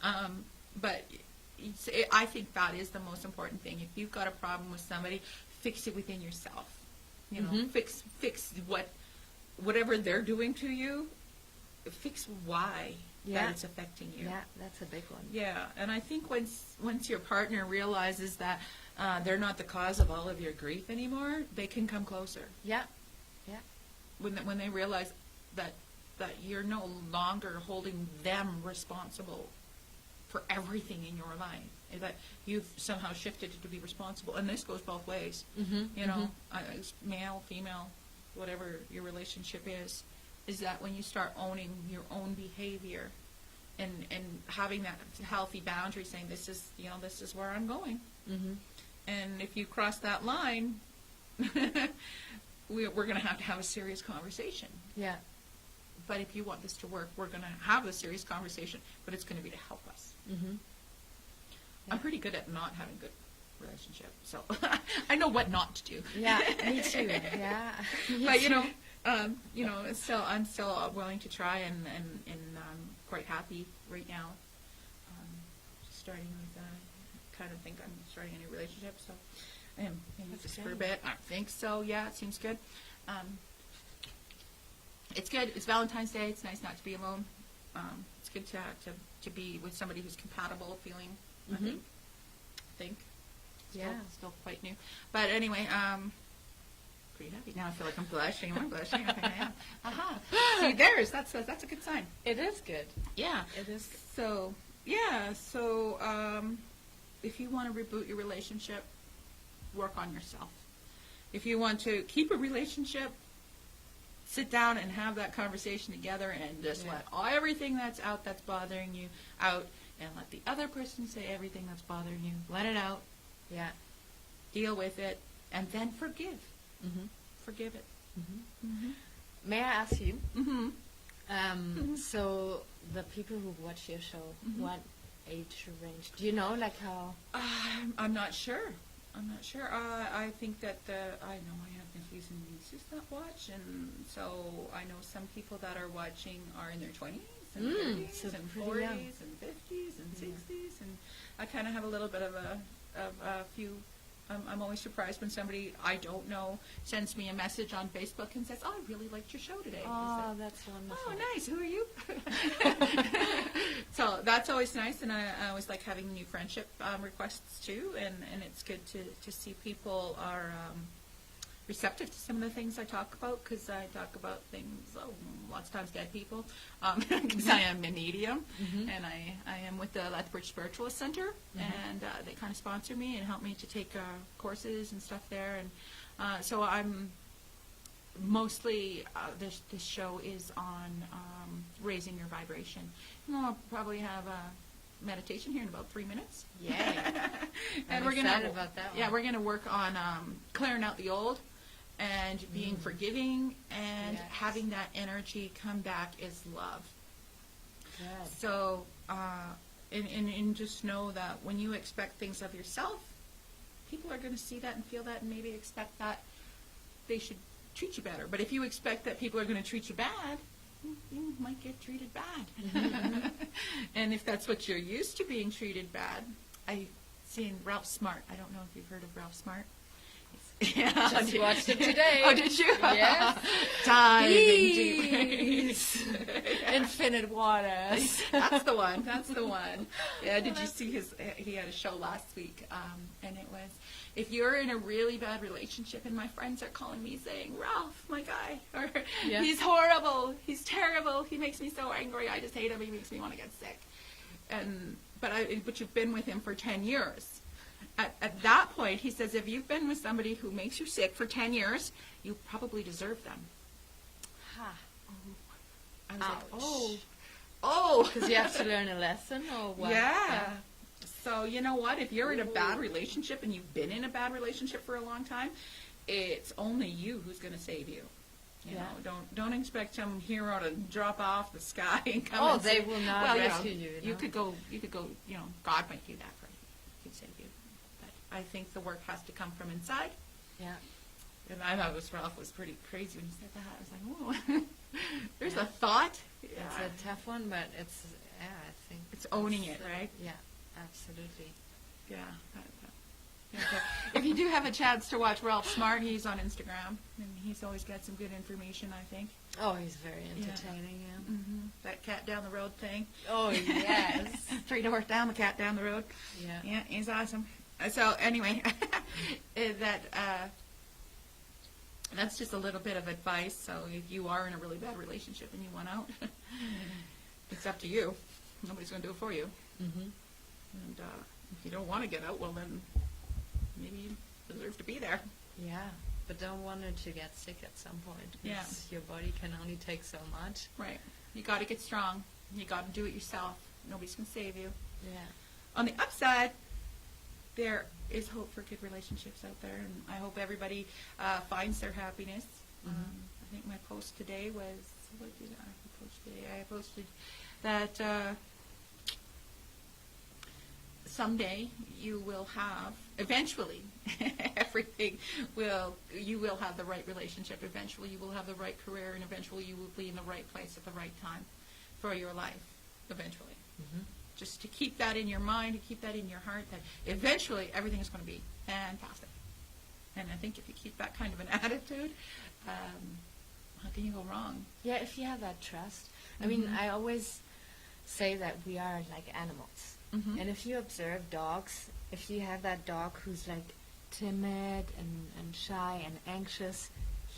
But I think that is the most important thing. If you've got a problem with somebody, fix it within yourself. Fix whatever they're doing to you. Fix why that it's affecting you. Yeah, that's a big one. Yeah, and I think once your partner realizes that they're not the cause of all of your grief anymore, they can come closer. Yeah. When they realize that you're no longer holding them responsible for everything in your life, that you've somehow shifted to be responsible, and this goes both ways. It's male, female, whatever your relationship is that when you start owning your own behavior and having that healthy boundary, saying this is where I'm going, and if you cross that line, we're going to have a serious conversation. Yeah. But if you want this to work, we're going to have a serious conversation, but it's going to be to help us. I'm pretty good at not having good relationship, so I know what not to do. Yeah, me too. Yeah. But I'm still willing to try, and I'm quite happy right now. Starting with, kind of think I'm starting a new relationship, so I am maybe just for a bit. I think so. Yeah, it seems good. It's good. It's Valentine's Day. It's nice not to be alone. It's good to be with somebody who's compatible feeling. I think. Still quite new. But anyway, pretty happy. Now I feel like I'm blushing. Am I blushing? I think I am. Aha. See, that's a good sign. It is good. Yeah. It is good. So, if you want to reboot your relationship, work on yourself. If you want to keep a relationship, sit down and have that conversation together and just let everything that's bothering you out, and let the other person say everything that's bothering you. Let it out. Yeah. Deal with it, and then forgive. Forgive it. May I ask you? Mm-hmm. So the people who watch your show, what age range? Do you know, like how? I'm not sure. I think that I know I have nephews and nieces that watch, and so I know some people that are watching are in their 20s and 30s so and pretty 40s young. and 50s and 60s, and I kind of have a little bit of a few I'm always surprised when somebody I don't know sends me a message on Facebook and says, "Oh, I really liked your show today." Oh, that's wonderful. Oh, nice. Who are you? So that's always nice, and I always like having new friendship requests too, and it's good to see people are receptive to some of the things I talk about, because I talk about things, lots of times dead people, because I am a medium, and I am with the Lethbridge Spiritualist Center, and they kind of sponsor me and help me to take courses and stuff there, and so I'm mostly, this show is on raising your vibration. And I'll probably have a meditation here in about 3 minutes. Yay. And I'm excited about that one. Yeah, we're going to work on clearing out the old and being forgiving, and having that energy come back is love. Good. So, and just know that when you expect things of yourself, people are going to see that and feel that and maybe expect that they should treat you better. But if you expect that people are going to treat you bad, you might get treated bad. And if that's what you're used to, being treated bad, I seen Ralph Smart. I don't know if you've heard of Ralph Smart. Yeah, Just watched it today. Oh, did you? Yes. Diving Peace. deep. Infinite waters. That's the one. That's the one. Yeah. Did you see his? He had a show last week, and it was, if you're in a really bad relationship, and my friends are calling me saying, "Ralph, my guy," or "He's horrible. He's terrible. He makes me so angry. I just hate him. He makes me want to get sick." But you've been with him for 10 years. At that point, he says, if you've been with somebody who makes you sick for 10 years, you probably deserve them. Ha. I was Ouch. like, oh. Because you have to learn a lesson, or what? Yeah. So, you know what? If you're in a bad relationship, and you've been in a bad relationship for a long time, it's only you who's going to save you. You know, don't expect some hero to drop off the sky and come. Oh, they will not rescue you. You could go. You know, God might do that for you. He could save you. But I think the work has to come from inside. Yeah. And I thought Ralph was pretty crazy when he said that. I was like, oh, there's a thought. It's a tough one, but it's, I think. It's owning it, right? Yeah, absolutely. Yeah. If you do have a chance to watch Ralph Smart, he's on Instagram, and he's always got some good information, I think. Oh, he's very entertaining, yeah. Mm-hmm. That cat down the road thing. Oh, yes. 3 doors down, the cat down the road. Yeah. Yeah, he's awesome. So anyway, that's just a little bit of advice. So if you are in a really bad relationship and you want out, it's up to you. Nobody's going to do it for you. Mm-hmm. And if you don't want to get out, well then maybe you deserve to be there. Yeah, but don't want it to get sick at some point. Yeah. Your body can only take so much. Right. You got to get strong. You got to do it yourself. Nobody's going to save you. Yeah. On the upside, there is hope for good relationships out there, and I hope everybody finds their happiness. Mm-hmm. I think my post today was, what did I post today? I posted that someday you will have, eventually, you will have the right relationship. Eventually you will have the right career, and eventually you will be in the right place at the right time for your life, eventually. Mm-hmm. Just to keep that in your mind, to keep that in your heart, that eventually everything is going to be fantastic. And I think if you keep that kind of an attitude, how can you go wrong? Yeah, if you have that trust. I mean, I always say that we are like animals. Mm-hmm. And if you observe dogs, if you have that dog who's like timid and shy and anxious,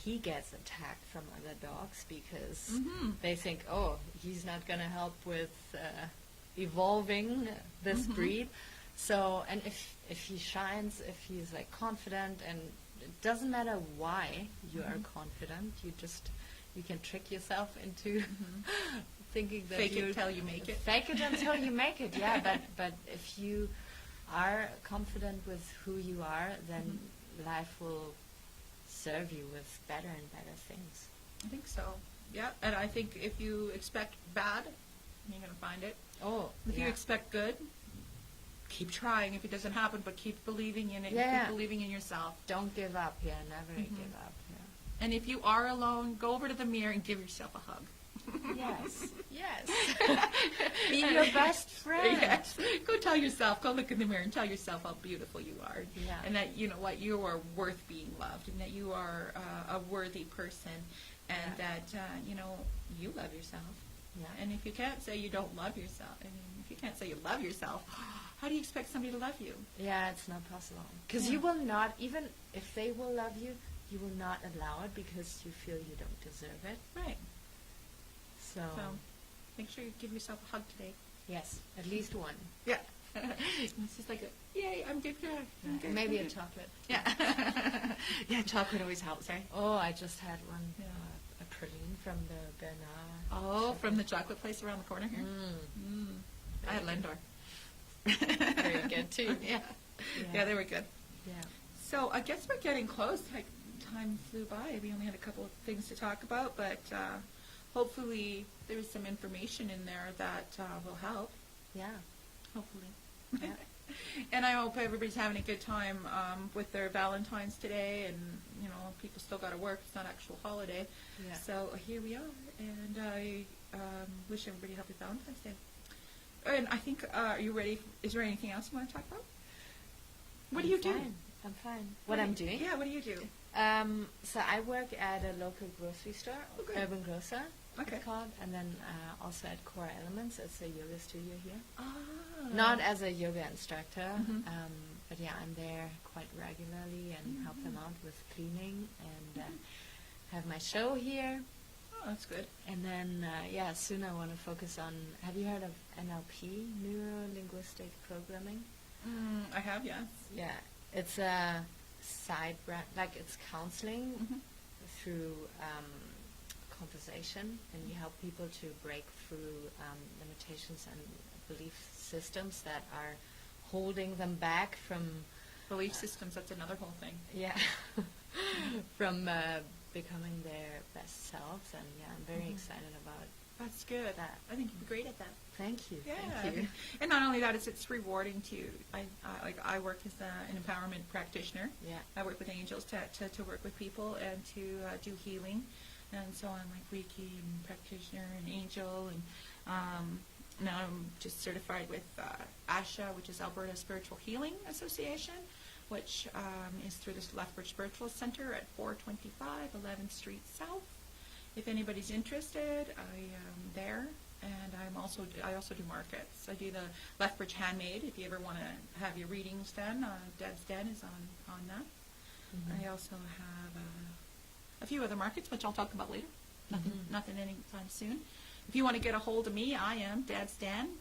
he gets attacked from other dogs because they think, oh, he's not going to help with evolving this breed. So, and if he shines, if he's like confident, and it doesn't matter why you are confident, you can trick yourself into thinking that Fake it till you make it. Fake it until you make it, yeah. But if you are confident with who you are, then life will serve you with better and better things. I think so. Yeah, and I think if you expect bad, you're going to find it. Oh, If you expect good, keep trying if it doesn't happen, but keep believing in it. Yeah. Keep believing in yourself. Don't give up, yeah. Never give up, yeah. And if you are alone, go over to the mirror and give yourself a hug. Yes. Yes. Be your best friend. Yes. Go tell yourself, go look in the mirror and tell yourself how beautiful you are. Yeah. And that, you know what, you are worth being loved, and that you are a worthy person, and that, you know, you love yourself. Yeah. And if you can't say you don't love yourself, I mean, if you can't say you love yourself, how do you expect somebody to love you? Yeah, it's not possible. Because Yeah. you will not, even if they will love you, you will not allow it because you feel you don't deserve it. Right. So, So make sure you give yourself a hug today. yes, at least one. Yeah. It's just like, yay, I'm good. I'm good. Maybe I'm a good. chocolate. Yeah. Yeah, chocolate always helps, right? Oh, I just had one, Yeah. a praline from the Bernard. Oh, from the chocolate place around the corner here? Mm. I had Lindor. Very good, too. Yeah. Yeah, they were good. Yeah. So I guess we're getting close. Like, time flew by. We only had a couple of things to talk about, but hopefully there was some information in there that will help. Yeah. Hopefully. Yeah. And I hope everybody's having a good time with their Valentine's today, and, you know, people still got to work. It's not actual holiday. Yeah. So here we are, and I wish everybody a happy Valentine's Day. And I think, are you ready? Is there anything else you want to talk about? What do you do? I'm fine. What I'm doing? Yeah, what do you do? So I work at a local grocery store, Oh, good. Urban Grocer, Okay. it's called, and then also at Core Elements. It's a yoga studio here. Ah. Not as a yoga instructor, Mhm. but yeah, I'm there quite regularly and help them out with cleaning and have my show here. Oh, that's good. And then, yeah, soon I want to focus on, have you heard of NLP, Neuro-Linguistic Programming? I have, yes. Yeah, it's a side brand, like it's counseling Mhm. through conversation, and you help people to break through limitations and belief systems that are holding them back from, Belief systems, that's another whole thing. yeah, from becoming their best selves. And yeah, I'm very Mhm. excited about That's good. that. I think you'd be great at that. Thank you. Yeah. Thank you. And not only that, it's rewarding to, I work as an empowerment practitioner. Yeah. I work with angels to work with people and to do healing. And so I'm like Reiki and practitioner and angel, and now I'm just certified with ASHA, which is Alberta Spiritual Healing Association, which is through this Lethbridge Spiritual Center at 425 11th Street South. If anybody's interested, I am there, and I also do markets. I do the Lethbridge Handmade. If you ever want to have your readings done, Debbz Den is on that. Mhm. I also have a few other markets, which I'll talk about later. Nothing anytime soon. If you want to get a hold of me, I am Debbz Den,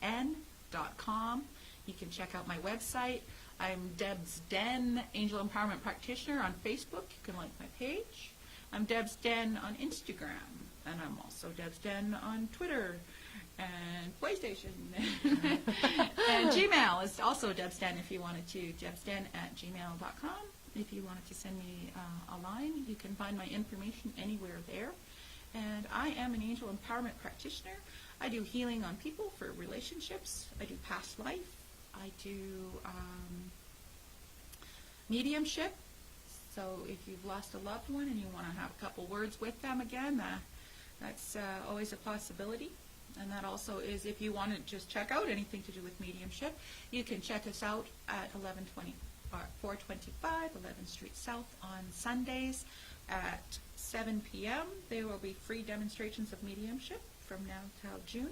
DebbzDen.com. You can check out my website. I'm Debbz Den, Angel Empowerment Practitioner on Facebook. You can like my page. I'm Debbz Den on Instagram, and I'm also Debbz Den on Twitter and PlayStation. And Gmail is also Debbz Den if you wanted to, DebbzDen@gmail.com. If you wanted to send me a line, you can find my information anywhere there. And I am an angel empowerment practitioner. I do healing on people for relationships. I do past life. I do mediumship. So if you've lost a loved one and you want to have a couple words with them again, that's always a possibility. And that also is, if you want to just check out anything to do with mediumship, you can check us out at 425 11th Street South on Sundays at 7 p.m. There will be free demonstrations of mediumship from now till June.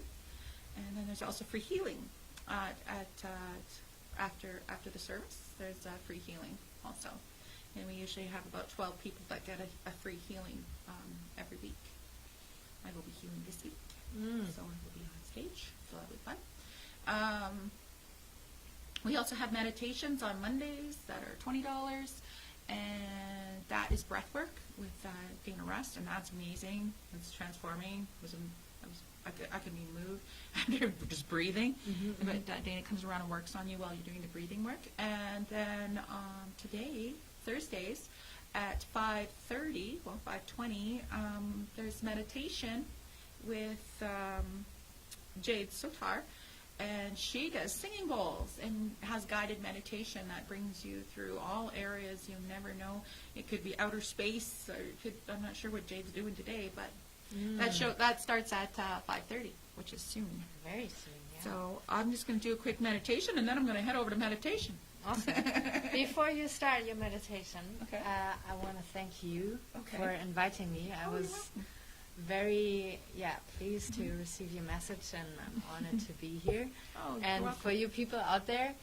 And then there's also free healing after the service. There's free healing also. And we usually have about 12 people that get a free healing every week. I will be healing this week. So I will be on stage, so that'll be fun. We also have meditations on Mondays that are $20, and that is breath work with Dana Rust, and that's amazing. It's transforming. I couldn't even move after just breathing. But Dana comes around and works on you while you're doing the breathing work. And then today, Thursdays, at 5:20, there's meditation with Jade Sotar, and she does singing bowls and has guided meditation that brings you through all areas you never know. It could be outer space, or it could, I'm not sure what Jade's doing today, but that starts at 5:30, which is soon. Very soon, yeah. So I'm just going to do a quick meditation, and then I'm going to head over to meditation. Awesome. Before you start your meditation, Okay. I want to thank you Okay. for inviting me. I you're was welcome. very pleased to receive your message, and I'm honored to be here. Oh, you're And welcome. for you people out there,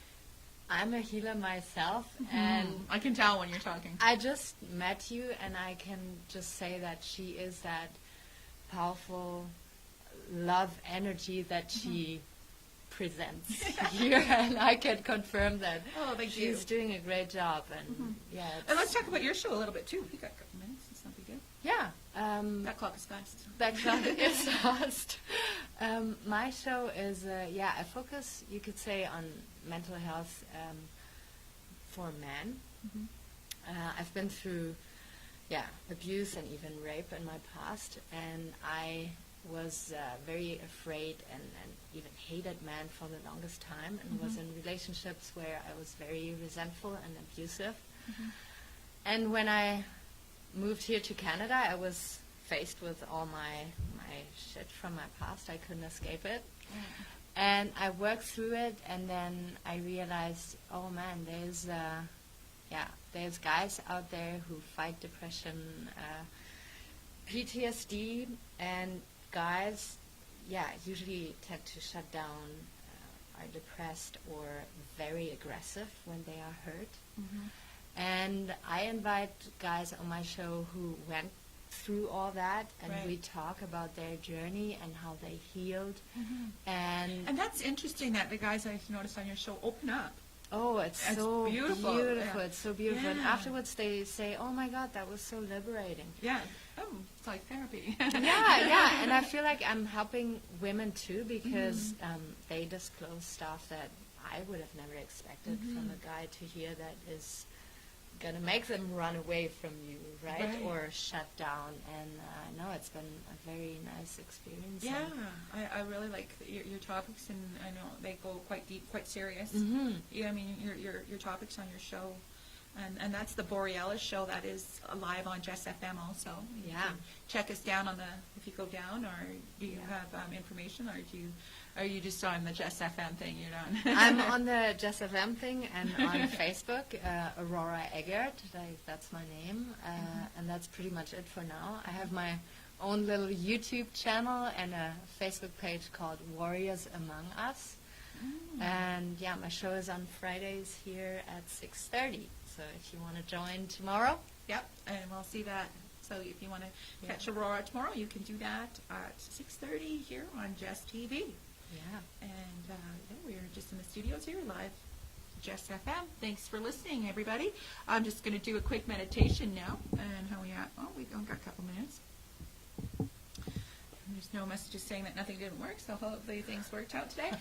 I'm a healer myself, and I can tell when you're talking. I just met you, and I can just say that she is that powerful love energy that she presents here, and I can confirm that Oh, thank she's you. doing a great job. And yeah, And let's talk about your show a little bit too. We got a couple minutes. It's not big deal. yeah. That clock is fast. That clock is fast. My show is, I focus, you could say, on mental health for men. I've been through, abuse and even rape in my past, and I was very afraid and even hated men for the longest time, and was in relationships where I was very resentful and abusive. And when I moved here to Canada, I was faced with all my shit from my past. I couldn't escape it. And I worked through it, and then I realized, oh man, there's guys out there who fight depression, PTSD, and guys, usually tend to shut down, are depressed or very aggressive when they are hurt. And I invite guys on my show who went through all that, and Right. we talk about their journey and how they healed. And that's interesting that the guys I've noticed on your show open up. oh, it's It's so beautiful, beautiful. yeah. It's so beautiful. And Yeah. afterwards they say, oh my God, that was so liberating. Yeah. Oh, it's like therapy. yeah. And I feel like I'm helping women too, because they disclose stuff that I would have never expected from a guy to hear that is going to make them run away from you, right? Right. Or shut down. And no, it's been a very nice experience. Yeah, I really like your topics, and I know they go quite deep, quite serious. Yeah, I mean your topics on your show, and that's the Borealis show that is live on Jess FM also. You Yeah. can check us down on if you go down, or do you have information, or are you just on the Jess FM thing? You're not. I'm on the Jess FM thing, and on Facebook, Aurora Eggert, that's my name, and that's pretty much it for now. I have my own little YouTube channel and a Facebook page called Warriors Among Us. And my show is on Fridays here at 6:30. So if you want to join tomorrow, Yep, and we'll see that. So if you want to catch Aurora tomorrow, you can do that at 6:30 here on Jess TV. And we're just in the studios here, live Jess FM. Thanks for listening, everybody. I'm just going to do a quick meditation now. And how we at? Oh, we've only got a couple minutes. And there's no messages saying that nothing didn't work, so hopefully things worked out today.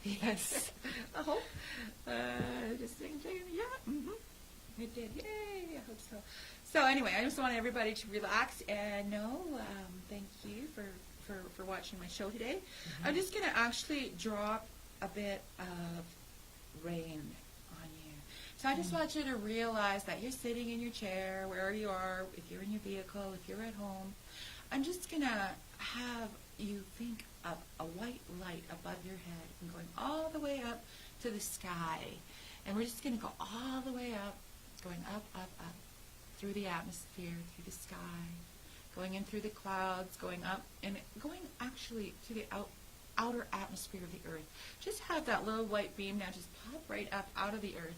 yes. I hope. Just thinking, it did. Yay! I hope so. So anyway, I just want everybody to relax and know. Thank you for watching my show today. I'm just going to actually drop a bit of rain on you. So I just want you to realize that you're sitting in your chair, wherever you are, if you're in your vehicle, if you're at home. I'm just going to have you think of a white light above your head and going all the way up to the sky. And we're just going to go all the way up, going up, up, up, through the atmosphere, through the sky, going in through the clouds, going up, and going actually to the outer atmosphere of the earth. Just have that little white beam now just pop right up out of the earth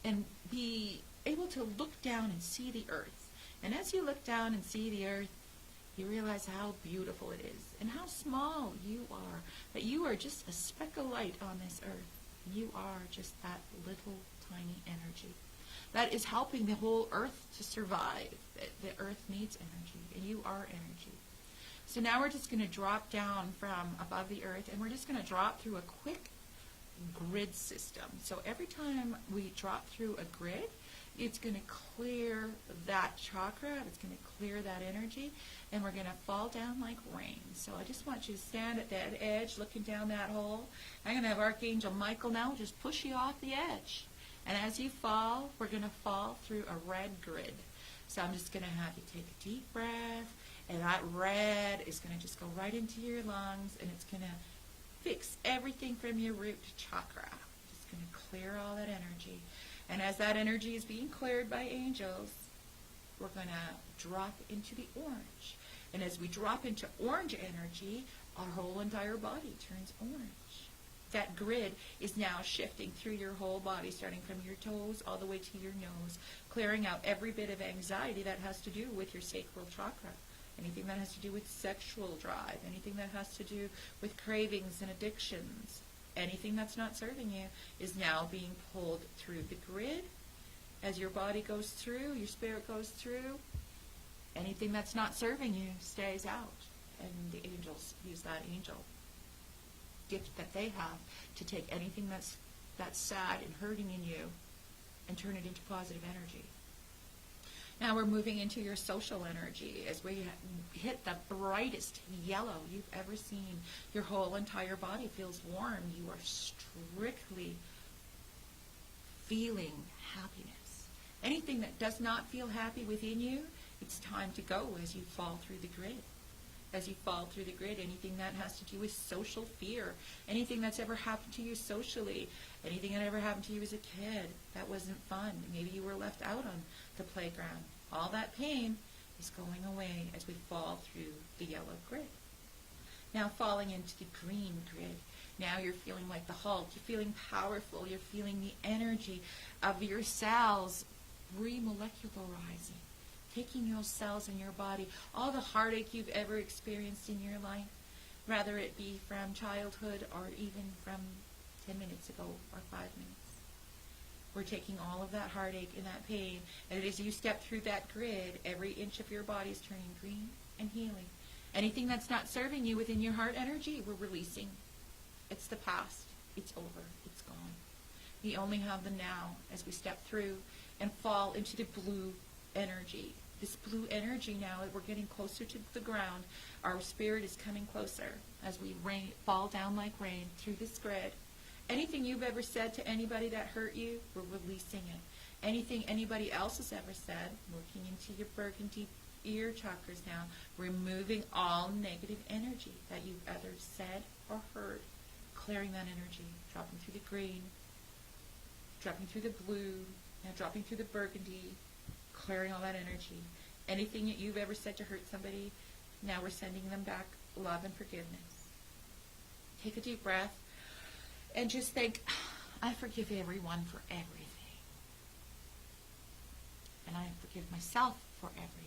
and be able to look down and see the earth. And as you look down and see the earth, you realize how beautiful it is and how small you are, that you are just a speck of light on this earth. You are just that little tiny energy that is helping the whole earth to survive. The earth needs energy, and you are energy. So now we're just going to drop down from above the earth, and we're just going to drop through a quick grid system. So every time we drop through a grid, It's going to clear that chakra. It's going to clear that energy. And we're going to fall down like rain. So I just want you to stand at that edge looking down that hole. I'm going to have Archangel Michael now just push you off the edge. And as you fall, we're going to fall through a red grid. So I'm just going to have you take a deep breath. And that red is going to just go right into your lungs. And it's going to fix everything from your root chakra. Just going to clear all that energy. And as that energy is being cleared by angels, we're going to drop into the orange. And as we drop into orange energy, our whole entire body turns orange. That grid is now shifting through your whole body, starting from your toes all the way to your nose, clearing out every bit of anxiety that has to do with your sacral chakra. Anything that has to do with sexual drive, anything that has to do with cravings and addictions, anything that's not serving you is now being pulled through the grid. As your body goes through, your spirit goes through, anything that's not serving you stays out. And the angels use that angel gift that they have to take anything that's sad and hurting in you and turn it into positive energy. Now we're moving into your social energy as we hit the brightest yellow you've ever seen. Your whole entire body feels warm. You are strictly feeling happiness. Anything that does not feel happy within you, it's time to go as you fall through the grid. As you fall through the grid, anything that has to do with social fear, anything that's ever happened to you socially, anything that ever happened to you as a kid that wasn't fun. Maybe you were left out on the playground. All that pain is going away as we fall through the yellow grid. Now falling into the green grid. Now you're feeling like the Hulk. You're feeling powerful. You're feeling the energy of your cells remolecularizing. Taking those cells in your body, all the heartache you've ever experienced in your life, whether it be from childhood or even from 10 minutes ago or 5 minutes. We're taking all of that heartache and that pain, and as you step through that grid, every inch of your body is turning green and healing. Anything that's not serving you within your heart energy, we're releasing. It's the past. It's over. It's gone. We only have the now as we step through and fall into the blue energy. This blue energy now, we're getting closer to the ground. Our spirit is coming closer as we fall down like rain through this grid. Anything you've ever said to anybody that hurt you, we're releasing it. Anything anybody else has ever said, working into your burgundy ear chakras now, removing all negative energy that you've ever said or heard, clearing that energy, dropping through the green, dropping through the blue, now dropping through the burgundy, clearing all that energy. Anything that you've ever said to hurt somebody, now we're sending them back love and forgiveness. Take a deep breath and just think, I forgive everyone for everything. And I forgive myself for everything.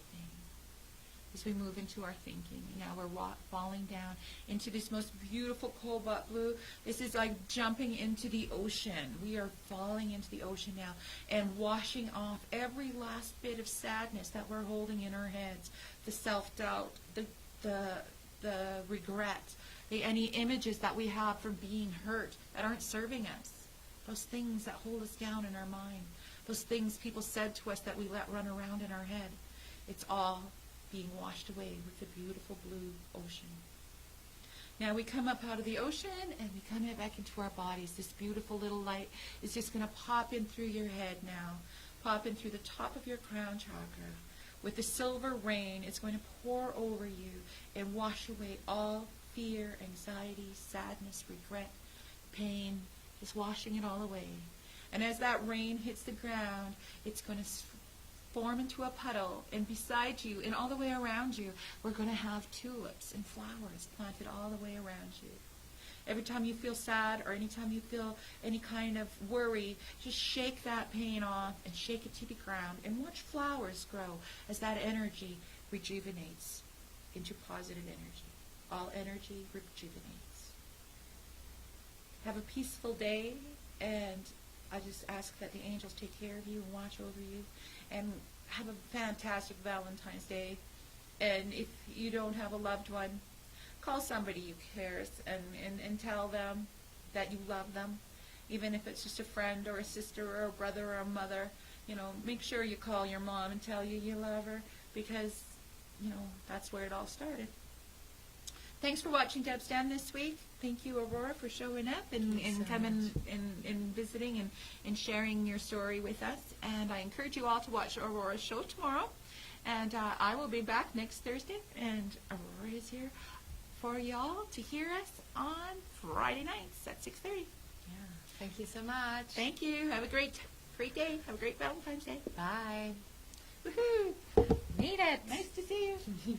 As we move into our thinking, now we're falling down into this most beautiful cobalt blue. This is like jumping into the ocean. We are falling into the ocean now and washing off every last bit of sadness that we're holding in our heads, the self-doubt, the regret, any images that we have from being hurt that aren't serving us, those things that hold us down in our mind, those things people said to us that we let run around in our head. It's all being washed away with the beautiful blue ocean. Now we come up out of the ocean and we come back into our bodies. This beautiful little light is just going to pop in through your head now, pop in through the top of your crown chakra. With the silver rain, it's going to pour over you and wash away all fear, anxiety, sadness, regret, pain, just washing it all away. And as that rain hits the ground, it's going to form into a puddle, and beside you and all the way around you, we're going to have tulips and flowers planted all the way around you. Every time you feel sad or anytime you feel any kind of worry, just shake that pain off and shake it to the ground and watch flowers grow as that energy rejuvenates into positive energy. All energy rejuvenates. Have a peaceful day, and I just ask that the angels take care of you and watch over you, and have a fantastic Valentine's Day. And if you don't have a loved one, call somebody you cares and tell them that you love them, even if it's just a friend or a sister or a brother or a mother. make sure you call your mom and tell you love her, because, that's where it all started. Thanks for watching Debbz Den this week. Thank you, Aurora, for showing up and coming and visiting and sharing your story with us. And I encourage you all to watch Aurora's show tomorrow. And I will be back next Thursday. And Aurora is here for y'all to hear us on Friday nights at 6:30. Yeah. Thank you so much. Thank you. Have a great day. Have a great Valentine's Day. Bye. Woohoo! Made it. Nice to see you.